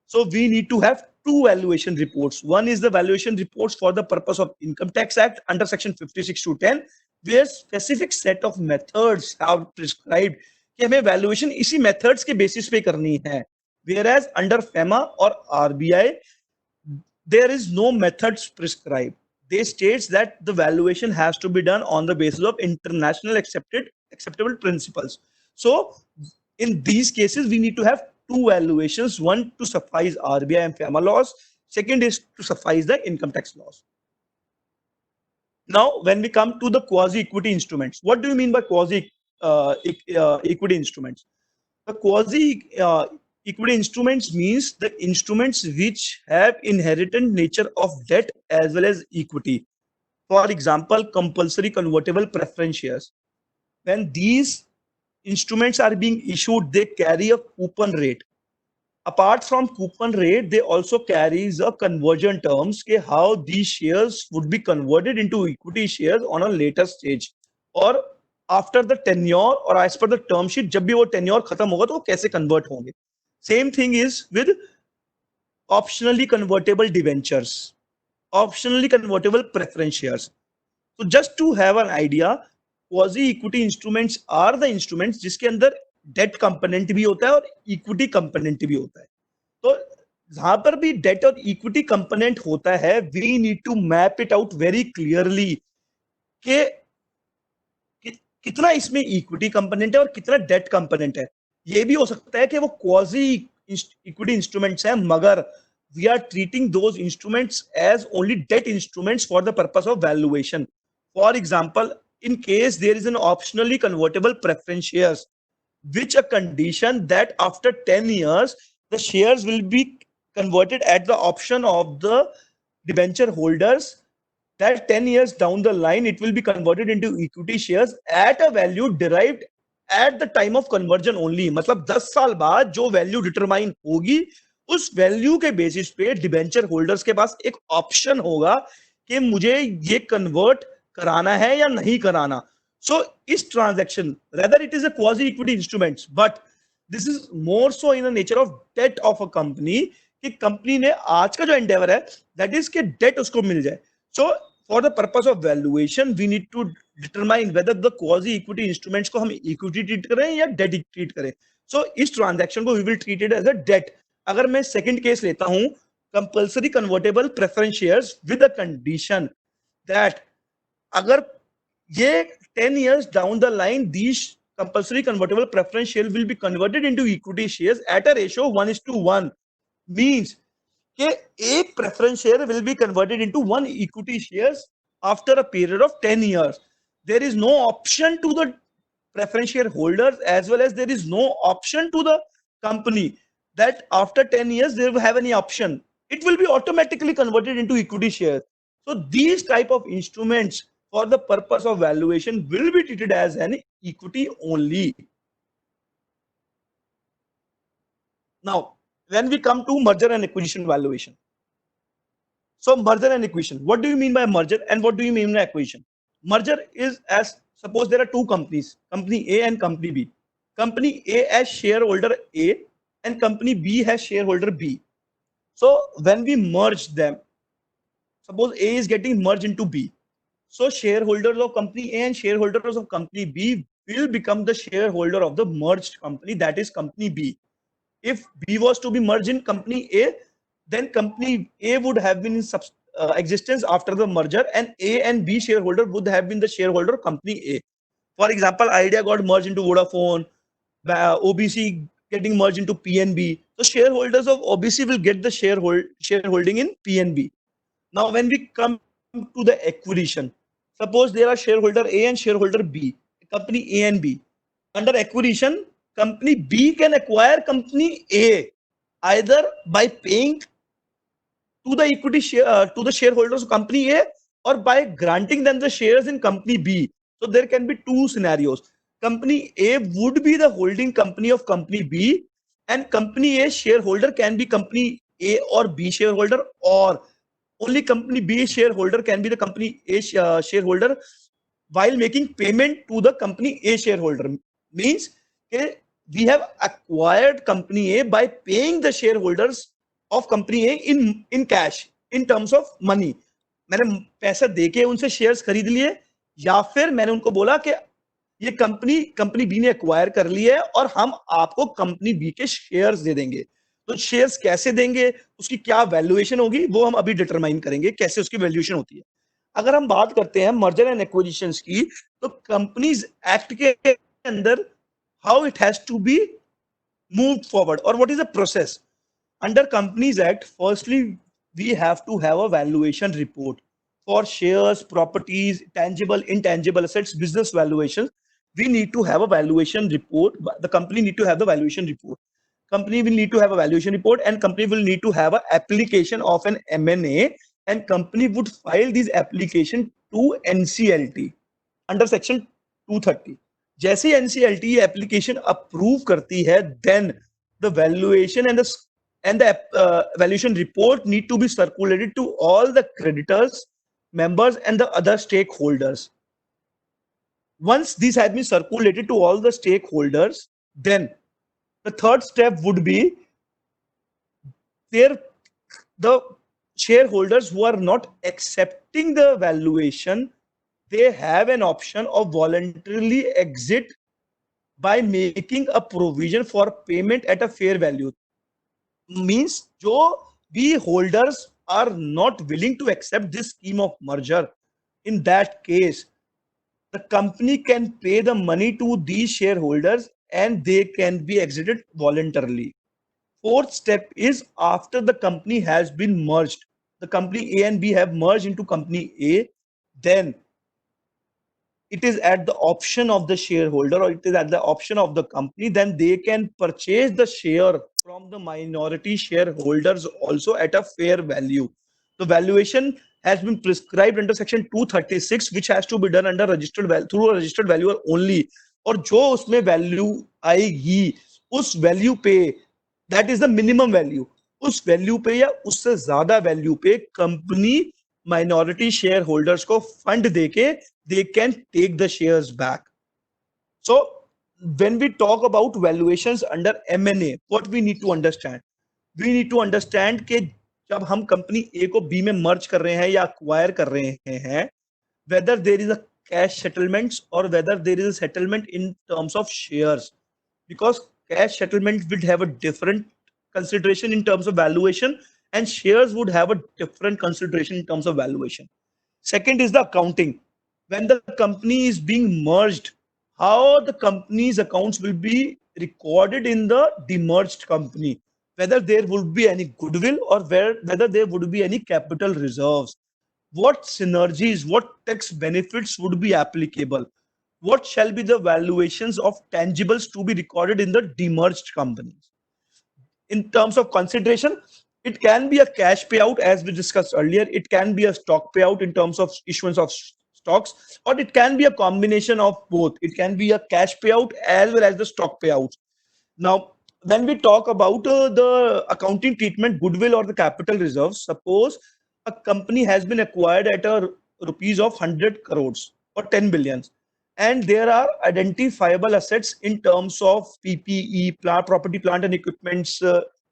So we need to have two valuation reports. One is the valuation reports for the purpose of Income Tax Act under section 56 to 10, where specific set of methods have prescribed कि हमें valuation इसी methods के basis पे करनी है. Whereas under FEMA or RBI, there is no methods prescribed. They states that the valuation has to be done on the basis of international acceptable principles. So in these cases, we need to have two valuations, one to suffice RBI and FEMA laws, second is to suffice the income tax laws. Now, when we come to the quasi-equity instruments, what do you mean by quasi-equity instruments? The quasi-equity instruments means the instruments which have inherent nature of debt as well as equity. For example, compulsory convertible preference shares. When these instruments are being issued, they carry a coupon rate. Apart from coupon rate, they also carries a conversion terms ke how these shares would be converted into equity shares on a later stage or after the tenure or as per the term sheet. जब भी वो tenure खत्म होगा तो वो कैसे convert होंगे. Same thing is with optionally convertible debentures, optionally convertible preference shares. So just to have an idea, quasi equity instruments are the instruments जिसके अंदर डेट कंपोनेंट भी होता है और इक्विटी कंपोनेंट भी होता है. तो जहां पर भी डेट और इक्विटी कंपोनेंट होता है, we need to map it out very clearly कि कितना इसमें इक्विटी कंपोनेंट है और कितना डेट कंपोनेंट है. ये भी हो सकता है कि वो क्वाजी इक्विटी इंस्ट्रूमेंट्स हैं, मगर we are treating those instruments as only debt instruments for the purpose of valuation. For example, in case there is an optionally convertible preference shares, which a condition that after 10 years, the shares will be converted at the option of the debenture holders, that 10 years down the line, it will be converted into equity shares at a value derived at the time of conversion only. मतलब 10 साल बाद जो value determine होगी, उस value के basis पे debenture holders के पास एक ऑप्शन होगा कि मुझे ये कन्वर्ट कराना है या नहीं कराना. सो इस transaction, rather it is a quasi equity instruments, but this is more so in the nature of debt of a company, कि कंपनी ने आज का जो एंडेवर है दैट इज के डेट उसको मिल जाए. So for the purpose of valuation we need to determine whether the quasi equity instruments को हम इक्विटी ट्रीट करें या डेट ट्रीट करें. सो इस ट्रांजैक्शन को we will treat it as a debt. अगर मैं सेकंड केस लेता हूं, compulsory convertible preference shares with a condition that अगर ये 10 years down the line, these compulsory convertible preference shares will be converted into equity shares at a ratio 1:1, means कि एक preference share will be converted into one equity shares after a period of 10 years. There is no option to the preference shareholders as well as there is no option to the company that after 10 years they will have any option. It will be automatically converted into equity shares. So these type of instruments for the purpose of valuation will be treated as an equity only. Now, when we come to merger and acquisition valuation. So merger and acquisition, what do you mean by merger and what do you mean by acquisition? Merger is, as suppose there are two companies, company A and company B. Company A has shareholder A and company B has shareholder B. So when we merge them, suppose A is getting merged into B. So shareholders of company A and shareholders of company B will become the shareholder of the merged company, that is company B. If B was to be merged in company A, then company A would have been in existence after the merger, and A and B shareholder would have been the shareholder of company A. For example, Idea got merged into Vodafone, OBC getting merged into PNB. So shareholders of OBC will get the shareholding in PNB. Now, when we come to the acquisition, suppose there are shareholder A and shareholder B, company A and B. Under acquisition, company B can acquire company A either by paying to the equity share to the shareholders of company A or by granting them the shares in company B. So there can be two scenarios. Company A would be the holding company of company B, and company A shareholder can be company A or B shareholder, or only company B shareholder can be the company A shareholder while making payment to the company A shareholder. Means we have acquired company A by paying the shareholders of company A in cash, in terms of money. मैंने पैसा देके उनसे shares खरीद लिए, या फिर मैंने उनको बोला कि ये कंपनी बी ने एक्वायर कर ली है और हम आपको कंपनी बी के शेयर्स दे देंगे। तो शेयर्स कैसे देंगे, उसकी क्या वैल्यूएशन होगी, वो हम अभी डिटरमाइन करेंगे कैसे उसकी वैल्यूएशन होती है। अगर हम बात करते हैं मर्जर एंड एक्विजिशंस की, तो कंपनीज एक्ट के अंदर how it has to be moved forward और what is the process under companies act. Firstly, we have to have a valuation report for shares, properties, tangible, intangible assets, business valuations. We need to have a valuation report. The company need to have the valuation report. Company will need to have a valuation report, and company will need to have an application of an M&A, and company would file these application to NCLT under section 230. जैसे NCLT application approve करती है, then the valuation and the valuation report need to be circulated to all the creditors, members, and the other stakeholders. Once these have been circulated to all the stakeholders, then the third step would be the shareholders who are not accepting the valuation, they have an option of voluntarily exit by making a provision for payment at a fair value. Means जो we holders are not willing to accept this scheme of merger, in that case the company can pay the money to these shareholders and they can be exited voluntarily. Fourth step is after the company has been merged, the company A and B have merged into company A, then it is at the option of the shareholder or it is at the option of the company, then they can purchase the share from the minority shareholders also at a fair value. The valuation has been prescribed under section 236, which has to be done under registered value through a registered valuer only. और जो उसमें value आएगी उस value पे, that is the minimum value, उस value पे या उससे ज्यादा वैल्यू पे कंपनी माइनॉरिटी शेयर होल्डर्स को फंड देके they can take the shares back. So when we talk about valuations under M&A, what we need to understand? We need to understand कि जब हम कंपनी A को B में मर्ज कर रहे हैं या अक्वायर कर रहे हैं, whether there is a cash settlements or whether there is a settlement in terms of shares, because cash settlement would have a different consideration in terms of valuation and shares would have a different consideration in terms of valuation. Second is the accounting. When the company is being merged, how the company's accounts will be recorded in the demerged company, whether there would be any goodwill or whether there would be any capital reserves, what synergies, what tax benefits would be applicable, what shall be the valuations of tangibles to be recorded in the demerged companies. In terms of consideration, it can be a cash payout as we discussed earlier, it can be a stock payout in terms of issuance of stocks, or it can be a combination of both. It can be a cash payout as well as the stock payouts. Now when we talk about the accounting treatment, goodwill or the capital reserves, suppose a company has been acquired at a rupees of 100 crores or 10 billions, and there are identifiable assets in terms of PPE, property, plant and equipments,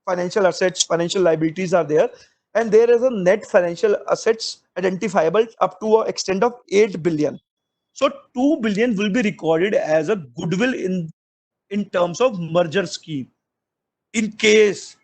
financial assets, financial liabilities are there, and there is a net financial assets identifiable up to an extent of 8 billion. So 2 billion will be recorded as a goodwill in terms of merger scheme. In case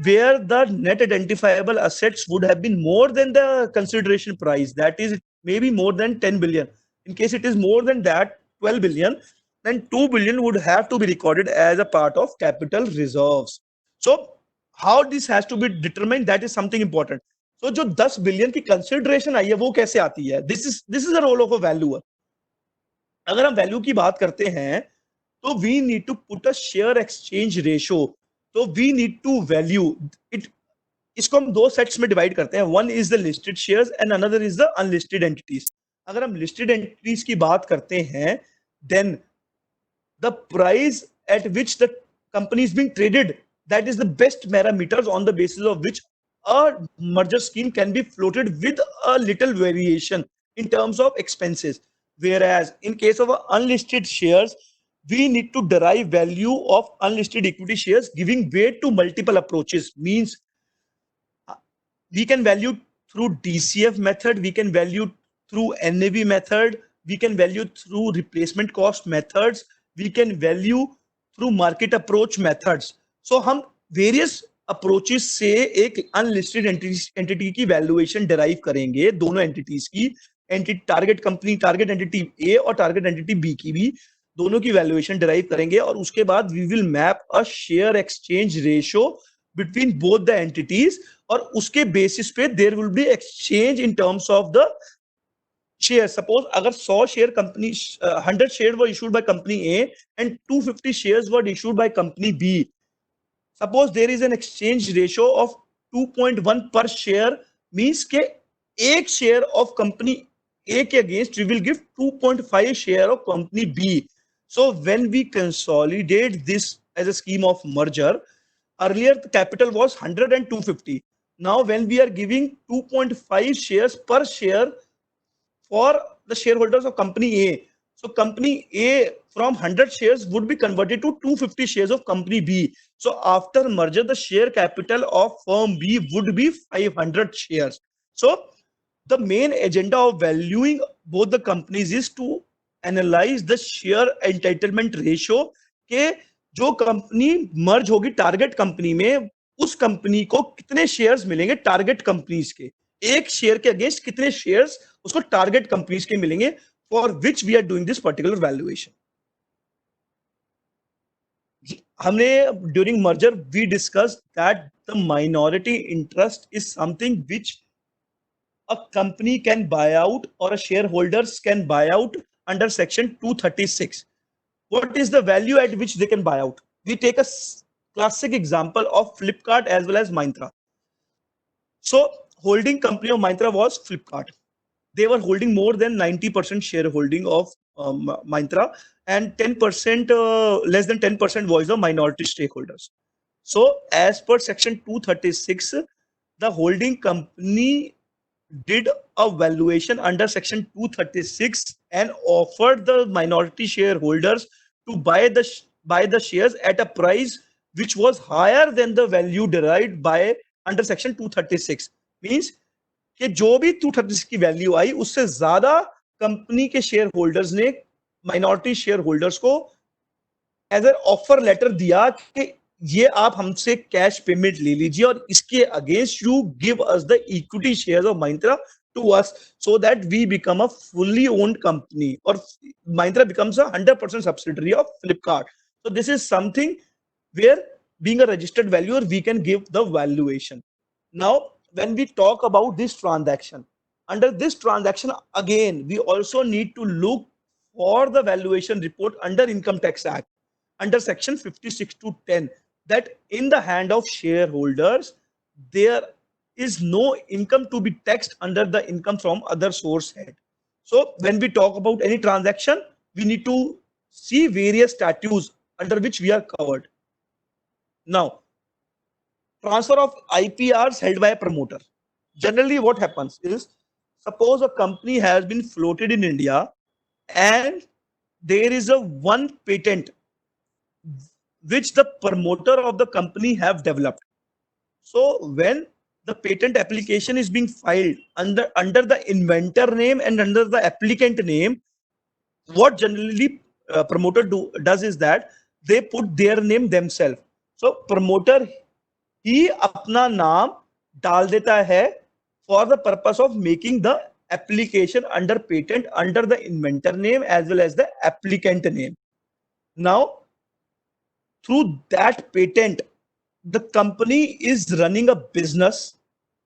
where the net identifiable assets would have been more than the consideration price, that is maybe more than 10 billion. In case it is more than that, 12 billion, then 2 billion would have to be recorded as a part of capital reserves. So how this has to be determined, that is something important. So जो 10 billion की consideration आई है वो कैसे आती है, this is the role of a valuer. अगर हम value की बात करते हैं तो we need to put a share exchange ratio. तो we need to value it. इसको हम दो सेट्स में डिवाइड करते हैं, one is the listed shares and another is the unlisted entities. अगर हम लिस्टेड एंटिटीज की बात करते हैं, then the price at which the company is being traded, that is the best parameters on the basis of which a merger scheme can be floated with a little variation in terms of expenses. Whereas in case of unlisted shares, we need to derive value of unlisted equity shares, giving weight to multiple approaches. Means we can value through DCF method, we can value through NAV method, we can value through replacement cost methods, we can value through market approach methods. So हम various approaches से एक unlisted entity की valuation derive करेंगे, दोनों entities की, target company, target entity A और target entity B की भी दोनों की valuation derive करेंगे और उसके बाद we will map a share exchange ratio between both the entities और उसके बेसिस पे there will be exchange in terms of the share. Suppose अगर 100 share company 100 share were issued by company A and 250 shares were issued by company B. Suppose there is an exchange ratio of 2.1 per share, means के एक share of company A के against we will give 2.5 share of company B. So when we consolidate this as a scheme of merger, earlier the capital was 100 and 250. Now when we are giving 2.5 shares per share for the shareholders of company A, so company A from 100 shares would be converted to 250 shares of company B. So after merger the share capital of firm B would be 500 shares. So the main agenda of valuing both the companies is to analyze the share entitlement ratio के जो company merge होगी target company में, उस company को कितने shares मिलेंगे target companies के, एक शेयर के अगेंस्ट कितने शेयर्स उसको टारगेट कंपनीज के मिलेंगे, for which we are doing this particular valuation. हमने during merger we discuss that the minority interest is something which a company can buy out or a shareholders can buy out under section 236. What is the value at which they can buy out? We take a classic example of Flipkart as well as Myntra. So holding company of Myntra was Flipkart. They were holding more than 90% shareholding of Myntra, and 10% less than 10% was the minority stakeholders. So as per section 236, the holding company did a valuation under section 236 and offered the minority shareholders to buy the shares at a price which was higher than the value derived by under section 236. Means कि जो भी 236 की value आई उससे ज्यादा company के share holders ने minority share holders को as a offer letter दिया कि ये आप हमसे कैश पेमेंट ले लीजिए और इसके against you give us the equity shares of Myntra to us so that we become a fully owned company or Myntra becomes a 100% subsidiary of Flipkart. So this is something where being a registered valuer we can give the valuation. Now when we talk about this transaction, under this transaction again we also need to look for the valuation report under Income Tax Act under section 56 to 10, that in the hand of shareholders there is no income to be taxed under the income from other source head. So when we talk about any transaction we need to see various statutes under which we are covered. Now transfer of IPRs held by a promoter. Generally what happens is, suppose a company has been floated in India and there is a one patent which the promoter of the company have developed. So when the patent application is being filed under the inventor name and under the applicant name, what generally promoter does is that they put their name themselves. So promoter ही अपना नाम डाल देता है for the purpose of making the application under patent under the inventor name as well as the applicant name. Now through that patent the company is running a business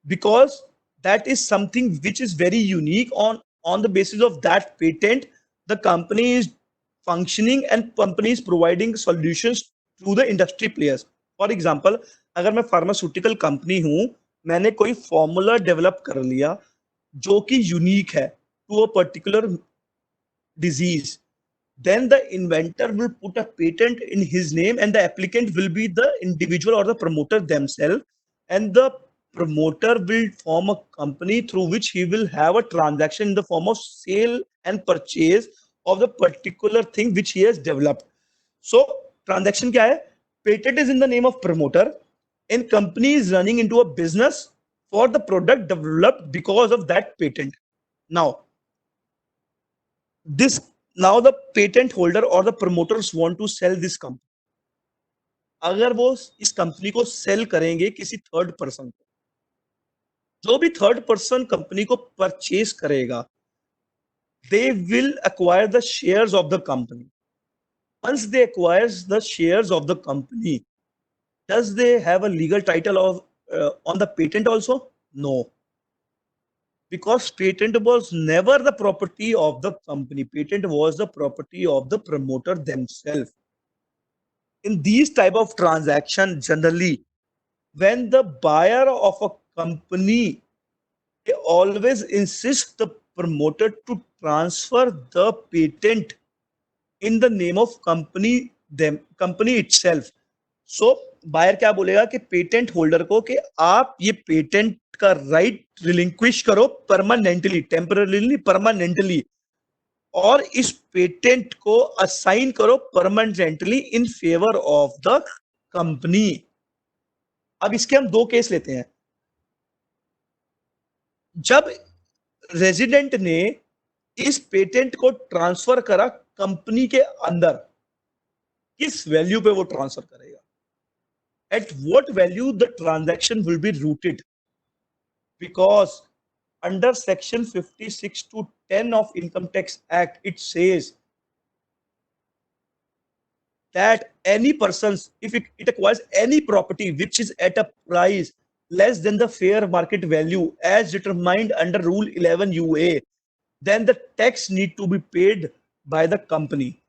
because that is something which is very unique. On the basis of that patent the company is functioning and company is providing solutions to the industry players. For example, अगर मैं pharmaceutical company हूं, मैंने कोई formula develop कर लिया जो कि unique है to a particular disease, then the inventor will put a patent in his name and the applicant will be the individual or the promoter themselves, and the promoter will form a company through which he will have a transaction in the form of sale and purchase of the particular thing which he has developed. So transaction क्या है? Patent is in the name of promoter and company is running into a business for the product developed because of that patent. Now this now the patent holder or the promoters want to sell this company. अगर वो इस company को cell करेंगे किसी third person को, जो भी third person company को परचेज करेगा, they will acquire the shares of the company. Once they acquires the shares of the company, does they have a legal title of on the patent also? No, because patent was never the property of the company. Patent was the property of the promoter themselves. In these type of transaction, generally, when the buyer of a company, they always insist the promoter to transfer the patent in the name of company itself. So buyer क्या बोलेगा कि patent holder को कि आप ये patent का right relinquish करो permanently, temporarily, permanently, और इस पेटेंट को असाइन करो permanently in favour of the company. अब इसके हम दो केस लेते हैं. जब रेजिडेंट ने इस पेटेंट को ट्रांसफर करा कंपनी के अंदर, किस वैल्यू पे वो ट्रांसफर करेगा? At what value the transaction will be rooted? Because under section 56 to 10 of Income Tax Act, it says that any persons, if it acquires any property which is at a price less than the fair market value as determined under Rule 11 UA, then the tax need to be paid by the company.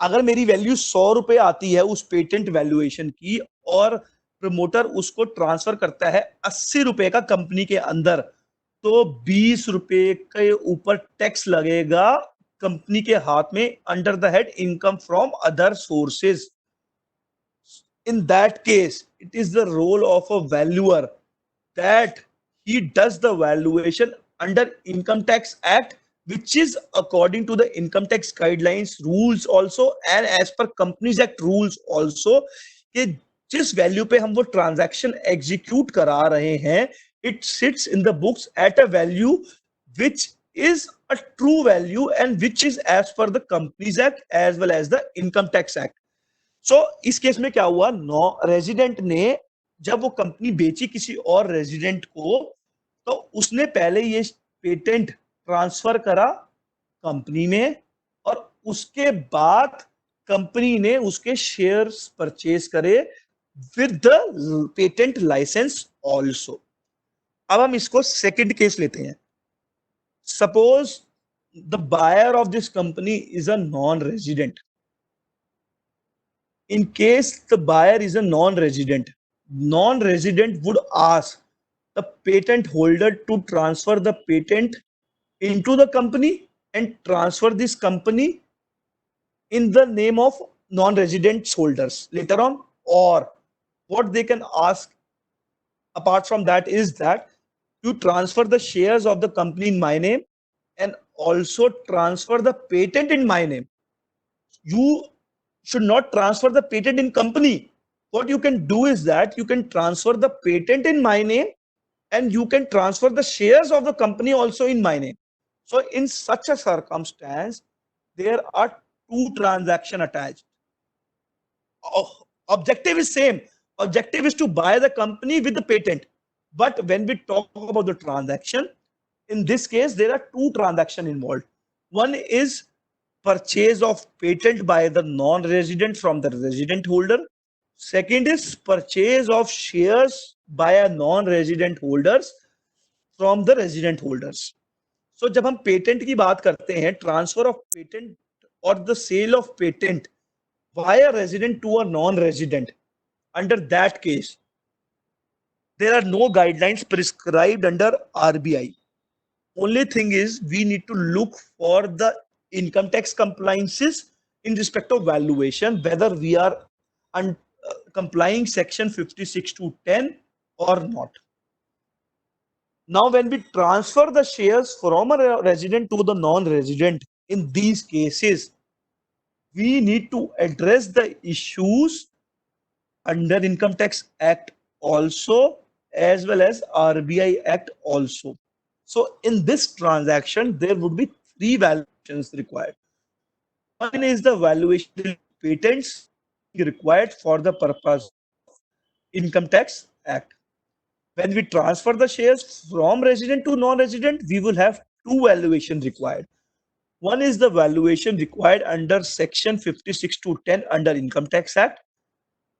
अगर मेरी value 100 रुपए आती है उस patent valuation की और promoter उसको transfer करता है 80 रुपए का कंपनी के अंदर, तो 20 रुपए के ऊपर टैक्स लगेगा कंपनी के हाथ में under the head income from other sources. In that case, it is the role of a valuer that he does the valuation under Income Tax Act, which is according to the income tax guidelines rules also and as per Companies Act rules also, कि जिस value पे हम वो transaction execute करा रहे हैं, it sits in the books at a value which is a true value and which is as per the Companies Act as well as the Income Tax Act. So इस case में क्या हुआ? Resident ने जब वो company बेची किसी और रेजिडेंट को, तो उसने पहले ये पेटेंट ट्रांसफर करा कंपनी में और उसके बाद कंपनी ने उसके शेयर्स परचेज करे with the patent licence also. अब हम इसको सेकंड केस लेते हैं. Suppose the buyer of this company is a non resident. In case the buyer is a non-resident would ask the patent holder to transfer the patent into the company and transfer this company in the name of non-resident holders later on. Or what they can ask apart from that is that you transfer the shares of the company in my name and also transfer the patent in my name. You should not transfer the patent in company. What you can do is that you can transfer the patent in my name and you can transfer the shares of the company also in my name. So in such a circumstance, there are two transactions attached. Objective is same. Objective is to buy the company with the patent. But when we talk about the transaction, in this case, there are two transactions involved. One is purchase of patent by the non-resident from the resident holder. Second is purchase of shares by a non-resident holders from the resident holders. So जब हम patent की बात करते हैं, transfer of patent और the sale of patent by a resident to a non-resident, under that case there are no guidelines prescribed under RBI. Only thing is we need to look for the income tax compliances in respect of valuation, whether we are complying section 56 to 10 or not. Now, when we transfer the shares from a resident to the non-resident, in these cases, we need to address the issues under Income Tax Act also, as well as RBI Act also. So in this transaction, there would be three valuations required. One is the valuation patents required for the purpose Income Tax Act. When we transfer the shares from resident to non-resident, we will have two valuations required. One is the valuation required under Section 56 to 10 under Income Tax Act,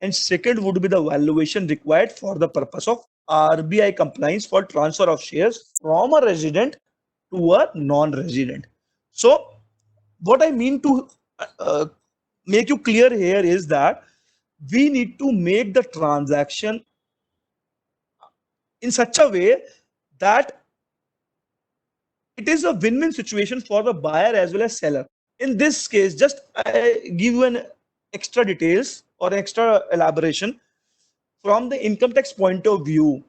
and second would be the valuation required for the purpose of RBI compliance for transfer of shares from a resident to a non-resident. So what I mean to uh, make you clear here is that we need to make the transaction in such a way that it is a win-win situation for the buyer as well as seller. In this case, just I give you an extra details or extra elaboration from the income tax point of view.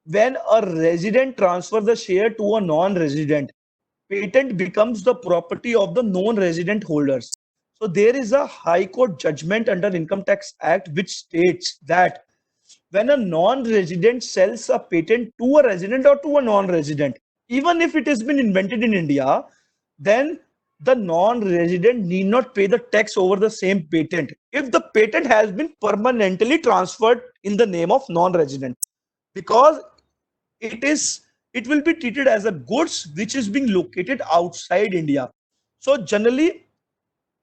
When a resident transfers the share to a non-resident, patent becomes the property of the non-resident holders. So there is a High Court judgment under Income Tax Act which states that when a non-resident sells a patent to a resident or to a non-resident, even if it has been invented in India, then the non-resident need not pay the tax over the same patent if the patent has been permanently transferred in the name of non-resident, because it is it will be treated as a goods which is being located outside India. So generally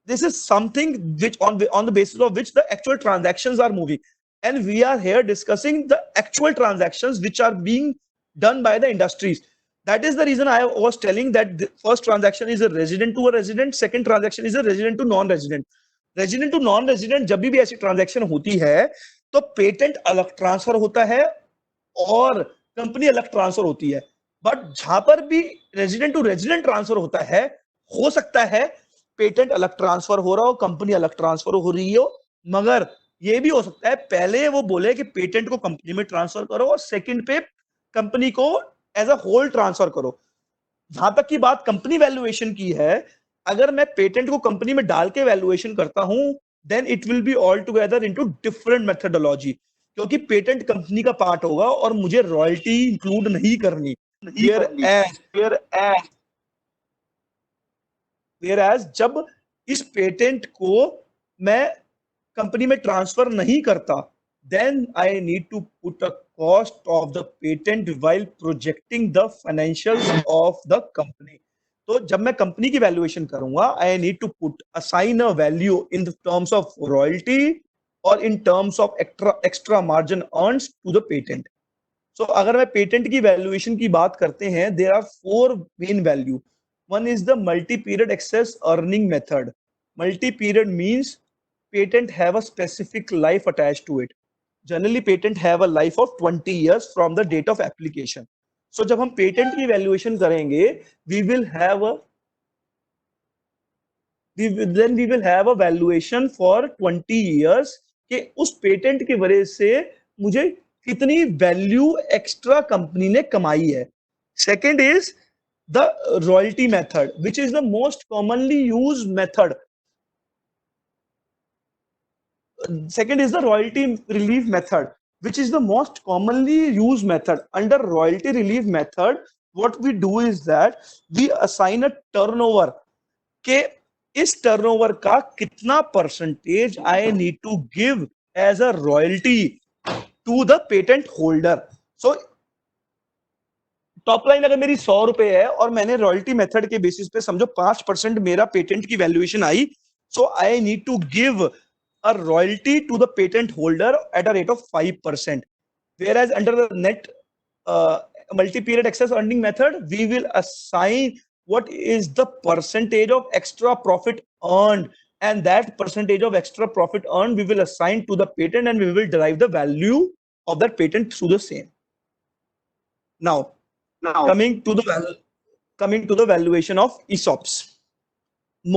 this is something which on the basis of which the actual transactions are moving, and we are here discussing the actual transactions which are being done by the industries. That is the reason I was telling that the first transaction is a resident to a resident, second transaction is a resident to non resident. Resident to non resident जब भी ऐसी transaction होती है तो patent अलग transfer होता है और कंपनी अलग ट्रांसफर होती है. बट जहां पर भी रेजिडेंट टू रेजिडेंट ट्रांसफर होता है, हो सकता है पेटेंट अलग ट्रांसफर हो रहा हो, कंपनी अलग ट्रांसफर हो रही हो, मगर ये भी हो सकता है पहले वो बोले कि पेटेंट को कंपनी में ट्रांसफर करो और सेकंड पे कंपनी को एज अ होल ट्रांसफर करो. जहां तक की बात कंपनी वैल्यूएशन की है, अगर मैं पेटेंट को कंपनी में डाल के वैल्यूएशन करता हूं, then it will be all together into different methodology, क्योंकि पेटेंट कंपनी का पार्ट होगा और मुझे रॉयल्टी इंक्लूड नहीं करनी. वेयर एज जब इस पेटेंट को मैं कंपनी में ट्रांसफर नहीं करता, then I need to put a cost of the patent while projecting the financials of the company. तो जब मैं कंपनी की वैल्यूएशन करूंगा, I need to put assign a value in the terms of royalty or in terms of extra margin earns to the patent. So अगर मैं patent की valuation की बात करते हैं, there are four main value. One is the multi-period excess earning method. Multi-period means patent have a specific life attached to it. Generally patent have a life of 20 years from the date of application. So जब हम patent की valuation करेंगे, we will have a valuation for 20 years कि उस patent की वजह से मुझे कितनी वैल्यू एक्स्ट्रा कंपनी ने कमाई है. Second is the royalty method which is the most commonly use method. Second is the royalty relief method, which is the most commonly used method. Under royalty relief method, what we do is that we assign a turnover के इस turnover का कितना percentage I need to give as a royalty to the patent holder. So top line अगर मेरी 100 रुपए है और मैंने रॉयल्टी मेथड के बेसिस पे समझो 5% मेरा पेटेंट की valuation I, so I need to give a royalty to the patent holder at a rate of 5%. Whereas under the net multi-period excess earning method, we will assign what is the percentage of extra profit earned, and that percentage of extra profit earned we will assign to the patent, and we will derive the value of that patent through the same. Now, coming to the valuation of ESOPs.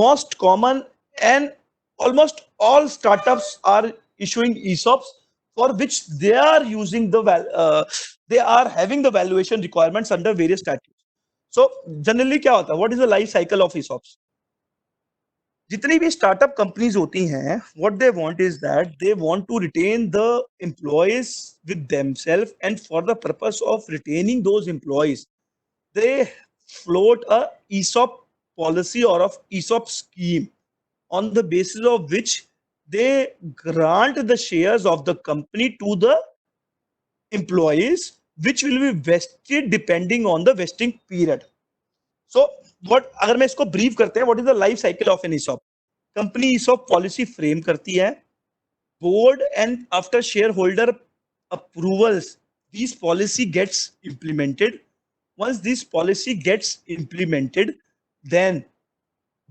Most common and almost all startups are issuing ESOPs for which they are using they are having the valuation requirements under various statutes. So generally क्या होता है, what is the life cycle of ESOPs? जितनी भी startup companies होती हैं, what they want is that they want to retain the employees with themselves, and for the purpose of retaining those employees, they float a ESOP policy or of ESOP scheme, on the basis of which they grant the shares of the company to the employees, which will be vested depending on the vesting period. So what, अगर मैं इसको brief करते हैं, what is the life cycle of an ESOP? Company ESOP policy frame करती है, board and after shareholder approvals, this policy gets implemented. Once this policy gets implemented, then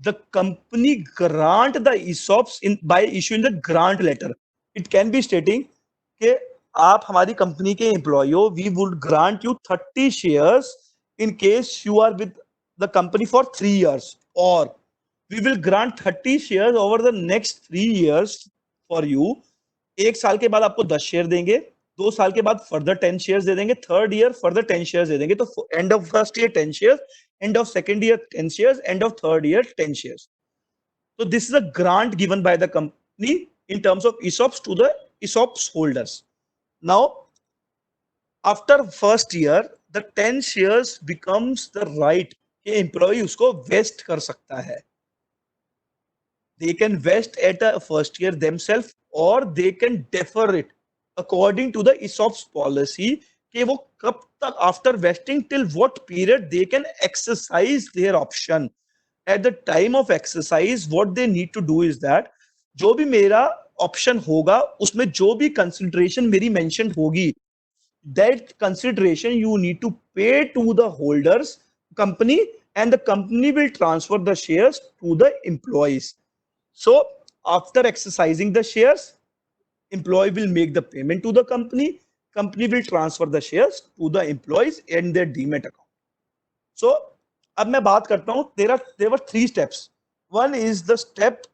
the company grant the ESOPs in by issuing the grant letter. It can be stating कि आप हमारी company के employ हो, we would grant you 30 shares in case you are with the company for 3 years, और we will grant 30 shares over the next 3 years for you. एक साल के बाद आपको 10 शेयर देंगे, 2 साल के बाद फर्दर 10 शेयर्स दे देंगे, थर्ड ईयर फर्दर 10 शेयर्स दे देंगे. तो end of first year 10 shares, end of second year 10 shares, end of third year 10 shares. So this is a grant given by the company in terms of ESOPs to the ESOPs holders. Now after first year the 10 shares becomes the right कि employee उसको vest कर सकता है. They can vest at a first year themselves, or they can defer it according to the ESOPs policy कि वो कब तक after vesting till what period they can exercise their option. At the time of exercise what they need to do is that जो भी मेरा option होगा उसमें जो भी कंसिडरेशन मेरी मेंशन होगी, that consideration you need to pay to the holders company, and the company will transfer the shares to the employees. So after exercising the shares, employee will make the payment to the company, company will transfer the shares to the employees in their demat account. So अब मैं बात करता हूं, there were 3 steps. One is the step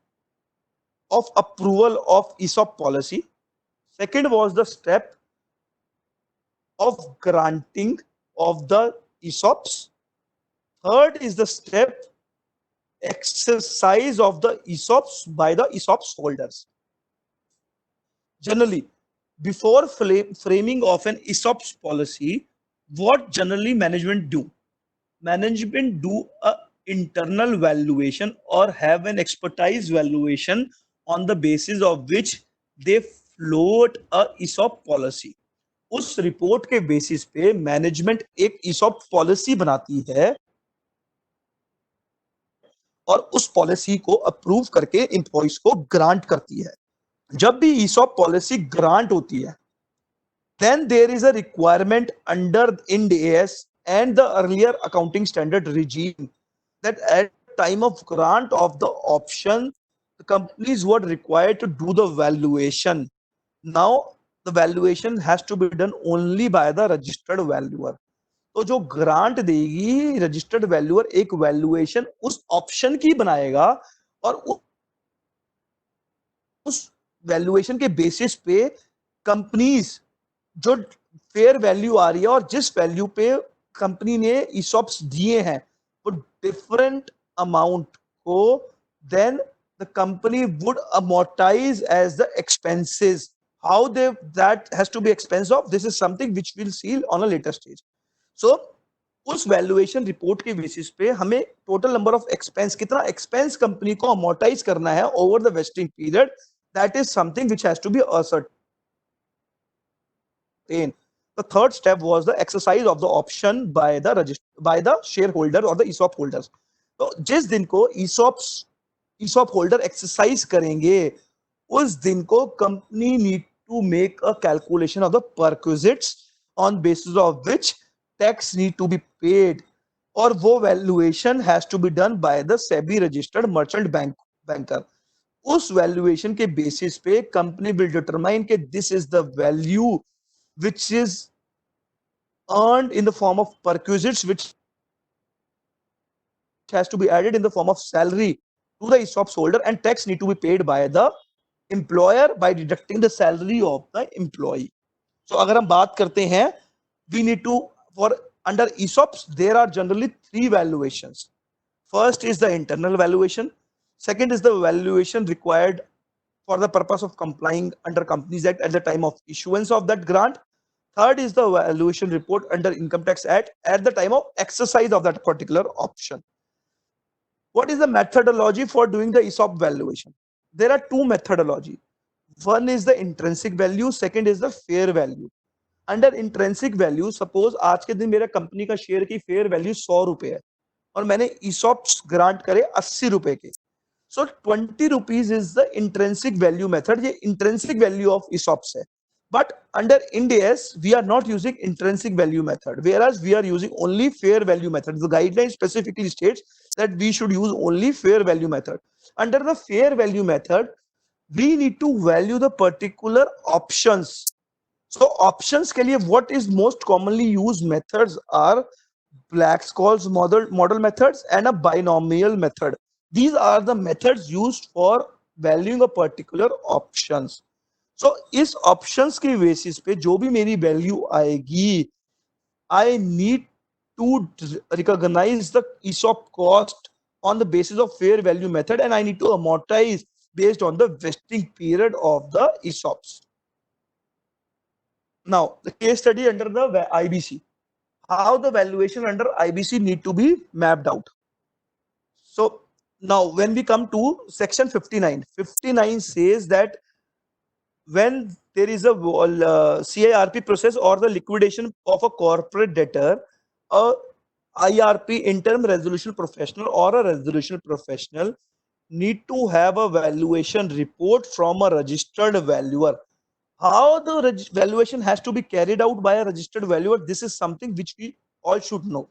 of approval of ESOP policy. Second was the step of granting of the ESOPs. Third is the step exercise of the ESOPs by the ESOPs holders. Generally, before framing of an ESOPs policy, what generally management do? Management do a internal valuation or have an expertise valuation on the basis of which they float a ESOP policy. उस report के basis पे management एक ESOP policy बनाती है और उस policy को approve करके एम्प्लॉइज को ग्रांट करती है. जब भी ESOP पॉलिसी ग्रांट होती है, then there is a requirement under Ind AS and the earlier accounting standard regime that at time of grant of the option, the companies were required to do the valuation. Now the valuation has to be done only by the registered valuer. तो जो grant देगी registered valuer एक valuation उस option की बनाएगा और उस valuation के बेसिस पे कंपनीज जो फेयर वैल्यू आ रही है और जिस वैल्यू पे कंपनी ने ESOPs दिए हैं वो डिफरेंट अमाउंट को then the company would amortize as the expenses. How they that has to be expense of, this is something which we'll see on a later stage. So उस valuation report के basis पे हमें total number of expense, कितना expense company को amortise करना है over the vesting period, that is something which has to be ascertained. The third step was the exercise of the option by the shareholder or the ESOP holders. तो जिस दिन को ESOP holder exercise करेंगे उस दिन को company need to make a calculation of the perquisites on basis of which tax need to be paid, और वो valuation has to be done by the SEBI registered merchant banker. उस valuation के basis पे company will determine कि this is the value which is earned in the form of perquisites, which has to be added in the form of salary to the ESOPs holder, and tax need to be paid by the employer by deducting the salary of the employee. So अगर हम बात करते हैं, we need to, for under ESOPs there are generally three valuations. First is the internal valuation, second is the valuation required for the purpose of complying under Companies Act at the time of issuance of that grant. Third is the valuation report under Income Tax Act at the time of exercise of that particular option. What is the methodology for doing the ESOP valuation? There are two methodology. One is the intrinsic value, second is the fair value. Under intrinsic value, suppose आज के दिन मेरा company का share की fair value 100 रुपए है और मैंने ईसॉप्स ग्रांट करे 80 रुपए के, सो 20 rupees is the intrinsic value method. ये इंट्रेंसिक वैल्यू ऑफ ईसॉप्स है. But under Ind AS, we are not using intrinsic value method, whereas we are using only fair value method. The guideline specifically states that we should use only fair value method. Under the fair value method, we need to value the particular options. So options के लिए what is most commonly used methods are Black-Scholes model methods and a binomial method. These are the methods used for valuing a particular options. So इस options के basis पे जो भी मेरी value आएगी, I need to recognize the ESOP cost on the basis of fair value method, and I need to amortize based on the vesting period of the ESOPs. Now the case study under the IBC, how the valuation under IBC need to be mapped out. So now when we come to section 59 says that when there is a CIRP process or the liquidation of a corporate debtor, a IRP, interim resolution professional, or a resolution professional need to have a valuation report from a registered valuer. How the valuation has to be carried out by a registered valuer, this is something which we all should know.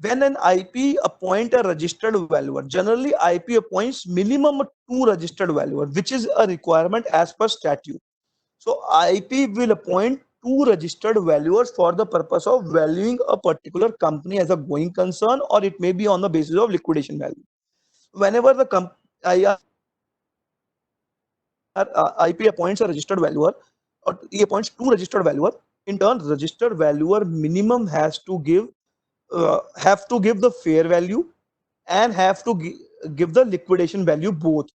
When an IP appoint a registered valuer, generally IP appoints minimum 2 registered valuer, which is a requirement as per statute. So IP will appoint 2 registered valuers for the purpose of valuing a particular company as a going concern, or it may be on the basis of liquidation value. Whenever the IP appoints a registered valuer, or he appoints 2 registered valuer, in turn registered valuer minimum has to give the fair value and have to give the liquidation value both.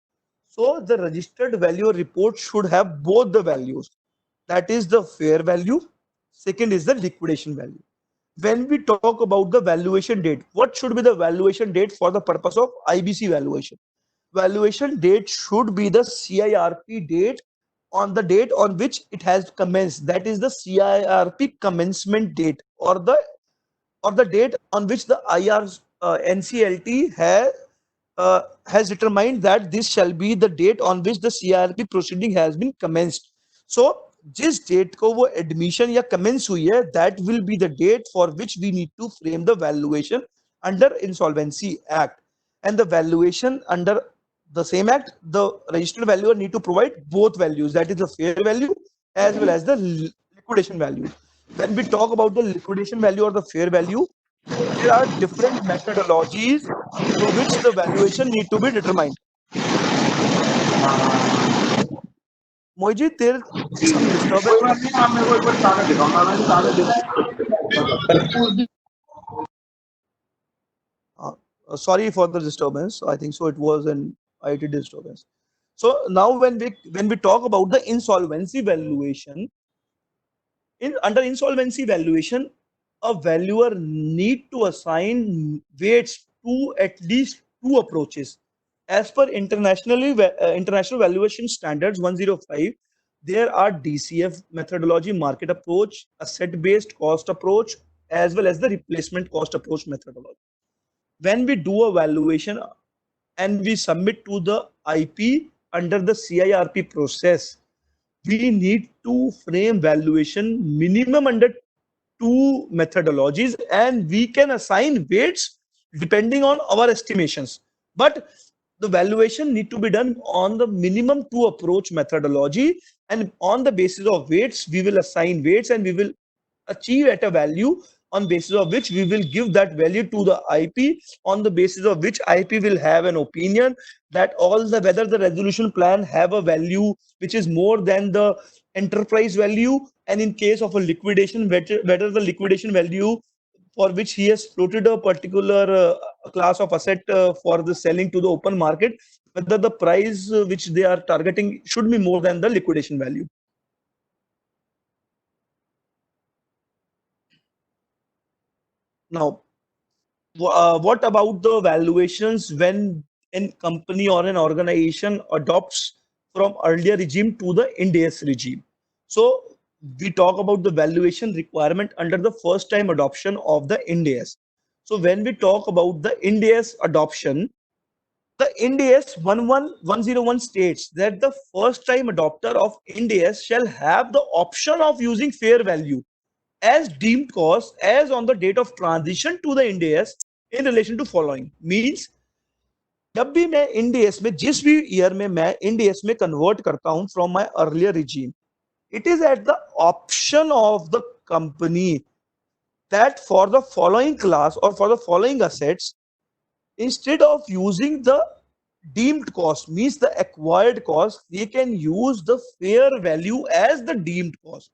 So the registered valuer report should have both the values, that is the fair value, second is the liquidation value. When we talk about the valuation date, what should be the valuation date for the purpose of IBC valuation? Valuation date should be the CIRP date, on the date on which it has commenced, that is the CIRP commencement date, or the date on which the NCLT has determined that this shall be the date on which the CIRP proceeding has been commenced. So जिस date को वो admission या commence हुई है, that will be the date for which we need to frame the valuation under Insolvency Act. And the valuation under the same act, the registered valuer need to provide both values, that is the fair value as well as the liquidation value. When we talk about the liquidation value or the fair value, there are different methodologies through which the valuation need to be determined. Moiji, there is some disturbance. Sorry for the disturbance. I think so it was an IT disturbance. So now when we talk about the insolvency valuation, under insolvency valuation, a valuer need to assign weights to at least 2 approaches. As per international valuation standards 105, there are DCF methodology, market approach, asset based cost approach, as well as the replacement cost approach methodology. When we do a valuation and we submit to the IP under the CIRP process, we need to frame valuation minimum under 2 methodologies, and we can assign weights depending on our estimations. But the valuation need to be done on the minimum 2 approach methodology, and on the basis of weights, we will assign weights and we will achieve at a value on basis of which we will give that value to the IP, on the basis of which IP will have an opinion that whether the resolution plan have a value which is more than the enterprise value, and in case of a liquidation, whether the liquidation value for which he has floated a particular class of asset for the selling to the open market, whether the price which they are targeting should be more than the liquidation value. Now, what about the valuations when a company or an organization adopts from earlier regime to the Ind AS regime? So we talk about the valuation requirement under the first time adoption of the Ind AS. So when we talk about the Ind AS adoption, the Ind AS 11101 states that the first time adopter of Ind AS shall have the option of using fair value as deemed cost as on the date of transition to the Ind AS in relation to following. Means जब भी मैं Ind AS में जिस भी year में मैं Ind AS में convert करता हूं from my earlier regime, it is at the option of the company that for the following class or for the following assets, instead of using the deemed cost, means the acquired cost, they can use the fair value as the deemed cost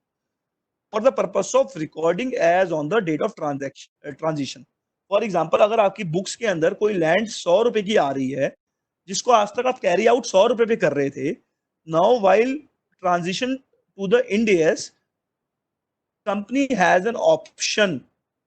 for the purpose of recording as on the date of transition. For example, अगर आपकी books के अंदर कोई land 100 रुपए की आ रही है जिसको आज तक आप कैरी आउट 100 रुपए पे कर रहे थे, now while transition to the Ind AS, company has an option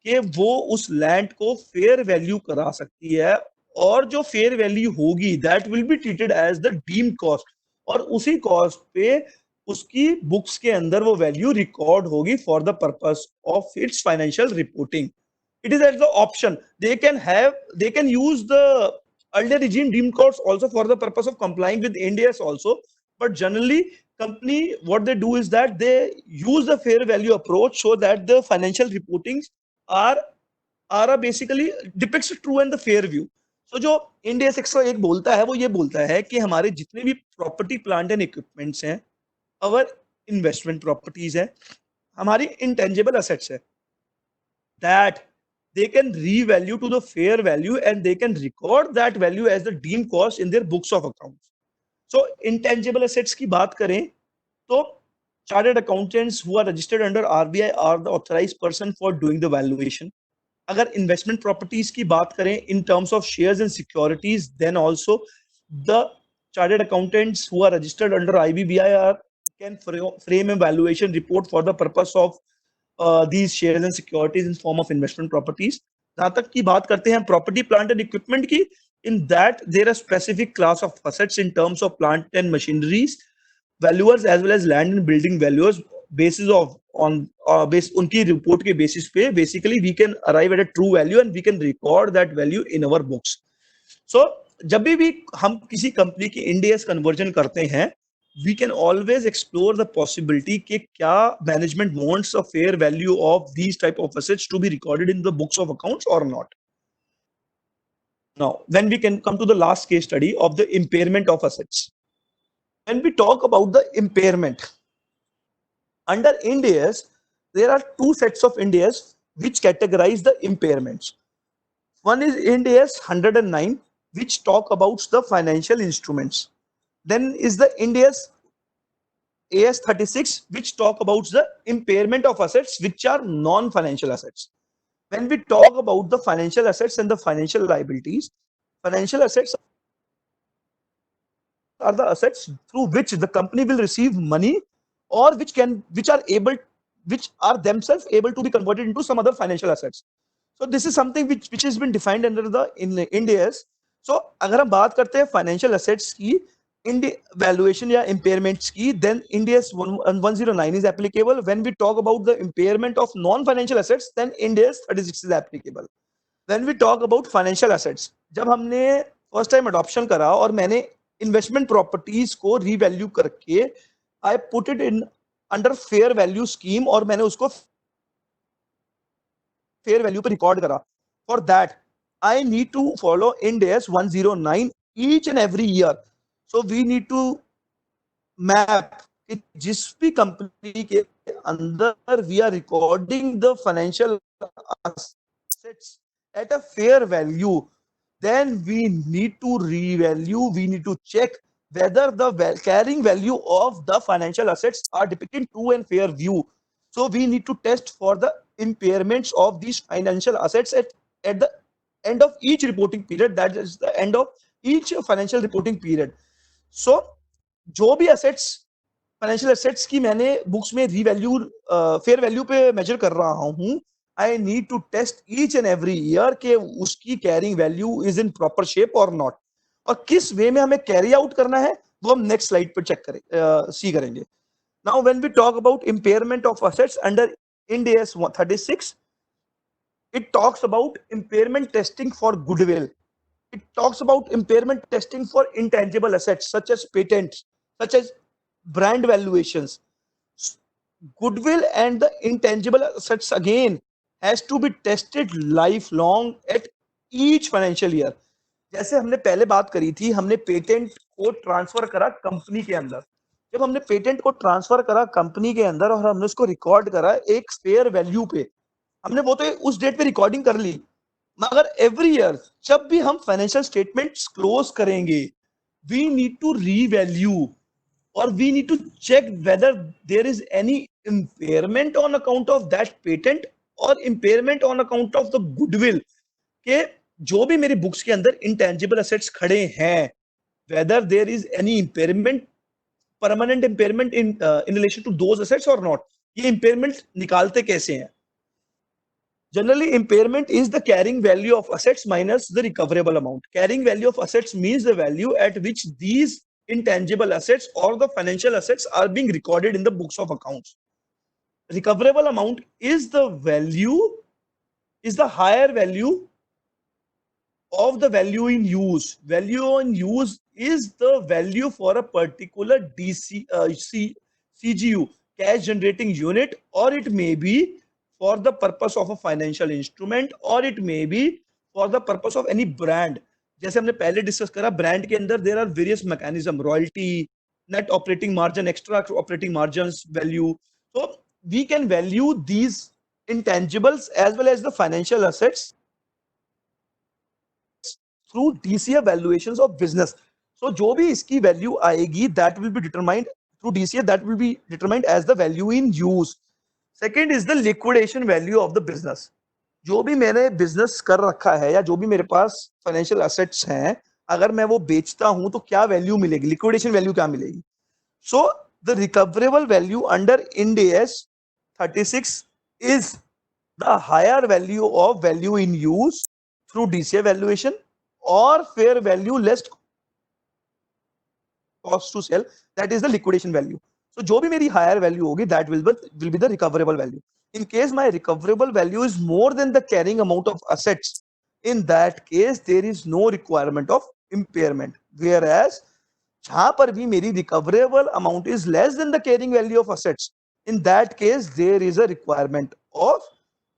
कि वो उस लैंड को फेयर वैल्यू करा सकती है, और जो फेयर वैल्यू होगी that will be treated as the deemed cost, और उसी कॉस्ट पे उसकी बुक्स के अंदर वो वैल्यू रिकॉर्ड होगी for the purpose of its financial reporting. It is at the option. They can use the earlier regime deemed costs also for the purpose of complying with Ind AS also. But generally, company, what they do is that they use the fair value approach so that the financial reportings are basically depicts true and the fair view. So जो Ind AS 101 बोलता है वो ये बोलता है कि हमारे जितने भी प्रॉपर्टी प्लांट एंड इक्विपमेंट्स हैं, अवर इन्वेस्टमेंट प्रॉपर्टीज है, हमारी इंटेंजिबल असेट्स है, that they can revalue to the fair value and they can record that value as the deemed cost in their books of accounts. So intangible assets की बात करें तो chartered accountants who are registered under RBI are the authorized person for doing the valuation. अगर investment properties की बात करें in terms of shares and securities, then also the chartered accountants who are registered under IBBI can frame a valuation report for the purpose of these shares and securities in form of investment properties. जहां तक की बात करते हैं property, plant and equipment की, in that there are specific class of assets in terms of plant and machineries, valuers as well as land and building valuers. Basis of on base उनकी report के basis पे basically we can arrive at a true value and we can record that value in our books. So जब भी हम किसी company की Ind AS conversion करते हैं, we can always explore the possibility कि क्या management wants a fair value of these type of assets to be recorded in the books of accounts or not. Now, when we can come to the last case study of the impairment of assets. When we talk about the impairment, under Ind AS, there are two sets of Ind AS which categorize the impairments. One is Ind AS 109, which talk about the financial instruments. Then is the Ind AS 36, which talk about the impairment of assets which are non-financial assets. When we talk about the financial assets and the financial liabilities, financial assets are the assets through which the company will receive money, or which are themselves able to be converted into some other financial assets. So this is something which has been defined under the in Ind AS. So अगर हम बात करते हैं financial assets की valuation या impairments की, then Ind AS 109 is applicable. When we talk about the impairment of non-financial assets, then Ind AS 36 is applicable. When we talk about financial assets, जब हमने फर्स्ट टाइम अडॉप्शन करा और मैंने investment properties को revalue करके I put it in under fair value scheme और मैंने उसको फेयर वैल्यू पे रिकॉर्ड करा, for that I need to follow Ind AS 109 each and every year. So we need to map कि जिस भी कंपनी के अंदर we are recording the financial assets at a fair value, then we need to revalue, we need to check whether the carrying value of the financial assets are depicted true and fair view. So we need to test for the impairments of these financial assets at the end of each reporting period, that is the end of each financial reporting period. So जो भी assets financial assets की मैंने books में revalue fair value पे measure कर रहा हूं, I need to test each and every year के उसकी carrying value is in proper shape और नॉट, और किस वे में हमें कैरी आउट करना है वो हम नेक्स्ट स्लाइड पर चेक करें, सी करेंगे. Now when we talk about impairment of assets under Ind AS 36, it talks about impairment testing for goodwill. It talks about impairment testing for intangible assets such as patents, such as brand valuations. Goodwill and the intangible assets again has to be tested lifelong at each financial year. जैसे हमने पहले बात करी थी, हमने patent को transfer करा company के अंदर. जब हमने पेटेंट को ट्रांसफर करा कंपनी के अंदर और हमने उसको रिकॉर्ड करा एक फेयर वैल्यू पे, हमने वो तो उस डेट पे रिकॉर्डिंग कर ली, मगर एवरी ईयर जब भी हम फाइनेंशियल स्टेटमेंट्स क्लोज करेंगे, we need to revalue or we need to check whether there is any impairment on account of that patent or impairment on account of the goodwill, के जो भी मेरी books के अंदर intangible assets खड़े हैं, whether there is any impairment, permanent impairment in relation to those assets or not. ये impairment निकालते कैसे हैं? Generally, impairment is the carrying value of assets minus the recoverable amount. Carrying value of assets means the value at which these intangible assets or the financial assets are being recorded in the books of accounts. Recoverable amount is the value, is the higher value of the value in use. Value in use is the value for a particular CGU, cash generating unit, or it may be for the purpose of a financial instrument, or it may be for the purpose of any brand. जैसे हमने पहले discuss करा, brand के अंदर there are various mechanism, royalty, net operating margin, extra operating margins value. So we can value these intangibles as well as the financial assets through DCF valuations of business. So जो भी इसकी value आएगी that will be determined through DCF, that will be determined as the value in use. Second is the liquidation value of the business. जो भी मैंने business कर रखा है या जो भी मेरे पास फाइनेंशियल एसेट्स हैं, अगर मैं वो बेचता हूं तो क्या वैल्यू मिलेगी, लिक्विडेशन वैल्यू क्या मिलेगी. So the recoverable value under Ind AS 36 is the higher value of value in use through DCF valuation or fair value less cost to sell, that is the liquidation value. So जो भी मेरी higher value होगी that will be the recoverable value. In case my recoverable value is more than the carrying amount of assets, in that case there is no requirement of impairment. Whereas जहां पर भी मेरी recoverable amount is less than the carrying value of assets, in that case there is a requirement of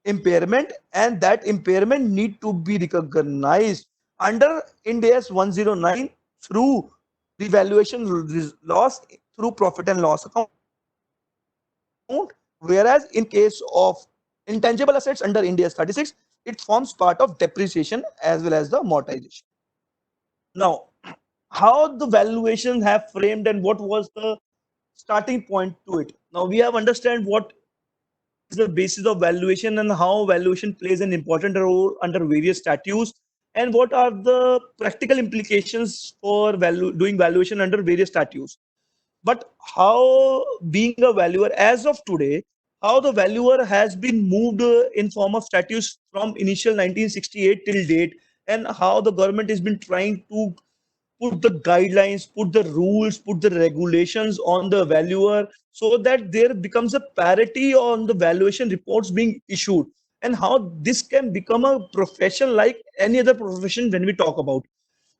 impairment, and that impairment need to be recognized under Ind AS 109 through revaluation loss through profit and loss account. Whereas in case of intangible assets under Ind AS 36, it forms part of depreciation as well as the amortization. Now, how the valuations have framed and what was the starting point to it. Now we have understand what is the basis of valuation and how valuation plays an important role under various statutes, and what are the practical implications for doing valuation under various statutes. But how being a valuer as of today, how the valuer has been moved in form of statutes from initial 1968 till date, and how the government has been trying to put the guidelines, put the rules, put the regulations on the valuer so that there becomes a parity on the valuation reports being issued, and how this can become a profession like any other profession when we talk about.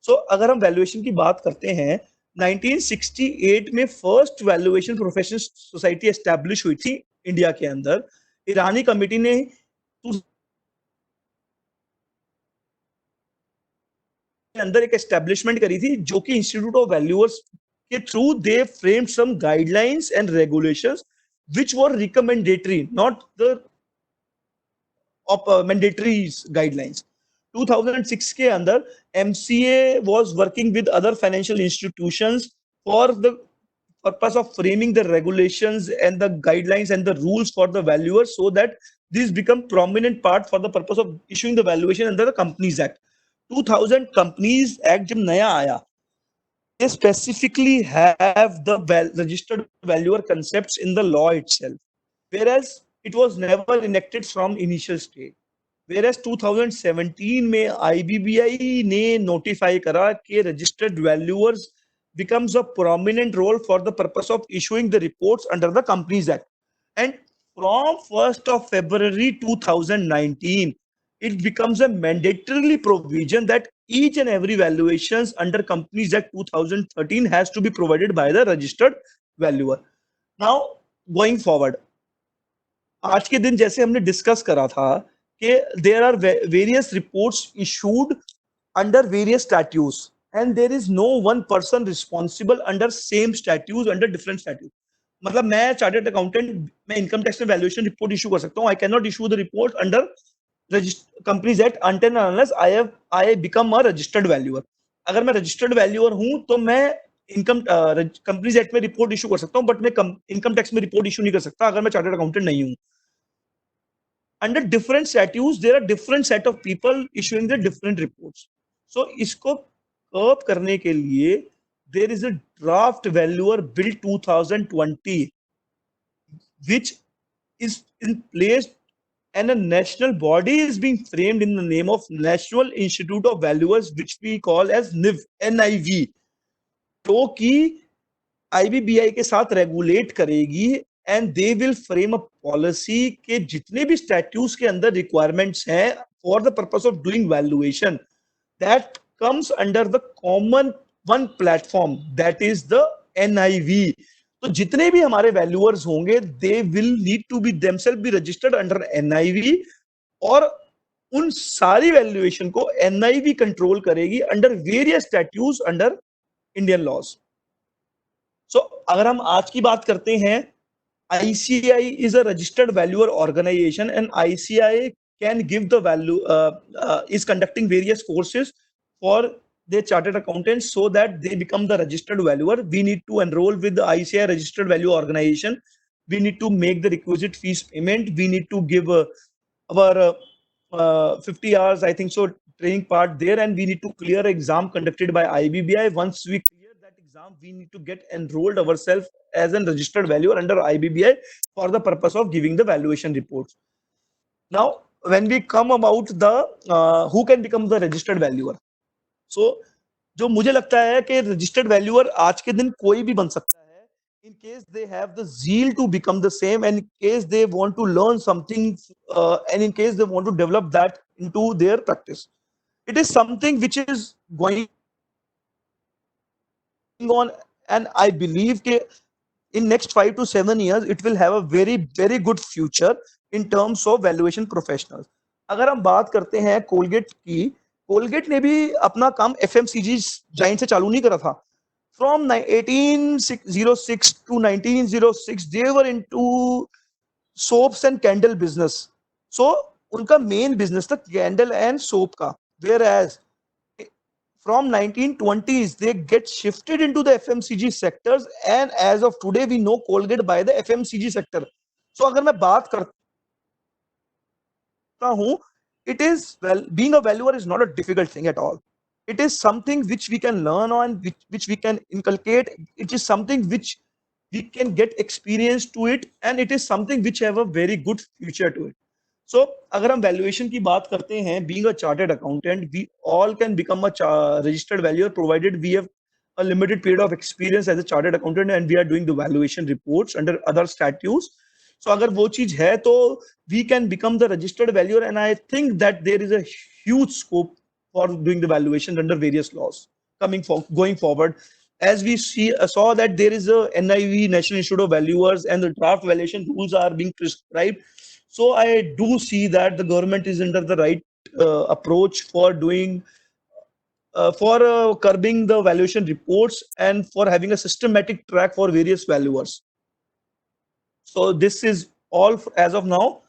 So अगर हम valuation की बात करते हैं, 1968 में first valuation professional society establish हुई थी India के अंदर. ईरानी कमेटी ने अंदर एक एस्टेब्लिशमेंट करी थी जो कि इंस्टीट्यूट ऑफ वैल्यूअर्स के through they framed some guidelines and regulations which were recommendatory, not the mandatory guidelines. 2006 के अंदर MCA was working with other financial institutions for the purpose of framing the regulations and the guidelines and the rules for the valuers, so that these become prominent part for the purpose of issuing the valuation under the Companies Act. 2000 Companies Act जब नया आया, they specifically have the registered valuer concepts in the law itself, whereas it was never enacted from initial stage. Whereas 2017 में IBBI ने notify करा कि registered valuers becomes a prominent role for the purpose of issuing the reports under the Companies Act. And from 1st of February 2019, it becomes a mandatory provision that each and every valuations under Companies Act 2013 has to be provided by the registered valuer. Now, going forward, आज के दिन जैसे हमने discuss करा था कि there are various reports issued under various statutes, and there is no one person responsible under same statutes, under different statutes. मतलब मैं चार्टर्ड अकाउंटेंट, मैं इनकम टैक्स में वैल्यूएशन रिपोर्ट इशू कर सकता हूँ. I can not issue the report under companies act until and unless I become a registered valuer. अगर मैं registered valuer हूं तो मैं इनकम कंपनीज एक्ट में रिपोर्ट इशू कर सकता हूं, बट मैं इनकम टैक्स में रिपोर्ट इशू नहीं कर सकता अगर मैं चार्टर्ड अकाउंटेंट नहीं हूं. Under different statutes, there are different set of people issuing the different reports. So इसको कर्ब करने के लिए there is a draft valuer bill 2020 which is in place, and a national body is being framed in the name of National Institute of Valuers, which we call as NIV, जो कि IBBI के साथ regulate करेगी, and they will frame a policy के जितने भी statutes के अंदर रिक्वायरमेंट्स हैं for the purpose of doing valuation, that comes under the common one platform, that is the NIV. तो जितने भी हमारे वैल्यूअर्स होंगे, they will need to be themself be registered under NIV, और उन सारी वैल्यूएशन को NIV कंट्रोल करेगी under various statutes under Indian laws. So अगर हम आज की बात करते हैं, ICI is a registered valuer organization, and ICI can give the value, is conducting various courses for their chartered accountants so that they become the registered valuer. We need to enroll with the ICI registered value organization. We need to make the requisite fees payment. We need to give our 50 hours, I think so, training part there, and we need to clear exam conducted by IBBI. Once we clear that exam, we need to get enrolled ourselves as a registered valuer under IBBI for the purpose of giving the valuation reports. Now, when we come about the who can become the registered valuer, so जो मुझे लगता है कि registered valuer आज के दिन कोई भी बन सकता है, in case they have the zeal to become the same, and in case they want to learn something, and in case they want to develop that into their practice. It is something which is going on, and I believe that in next 5 to 7 years it will have a very good future in terms of valuation professionals. अगर हम बात करते हैं Colgate की, Colgate ने भी अपना काम FMCG जाइंट से चालू नहीं करा था. From 1806 to 1906 they were into soaps and candle business. So उनका मेन बिजनेस था कैंडल एंड सोप का, whereas from 1920s they get shifted into the FMCG sectors, and as of today we know Colgate by the FMCG sector. So अगर मैं बात करता हूं, it is, well, being a valuer is not a difficult thing at all. It is something which we can learn on, which we can inculcate. It is something which we can get experience to it, and it is something which have a very good future to it. So अगर हम valuation की बात करते हैं, being a chartered accountant, we all can become a registered valuer provided we have a limited period of experience as a chartered accountant and we are doing the valuation reports under other statutes. So अगर वो चीज है तो we can become the registered valuer, and I think that there is a huge scope for doing the valuation under various laws going forward. As we saw that there is a NIV, National Institute of Valuers, and the draft valuation rules are being prescribed. So I do see that the government is under the right approach for doing for curbing the valuation reports and for having a systematic track for various valuers. So this is all as of now.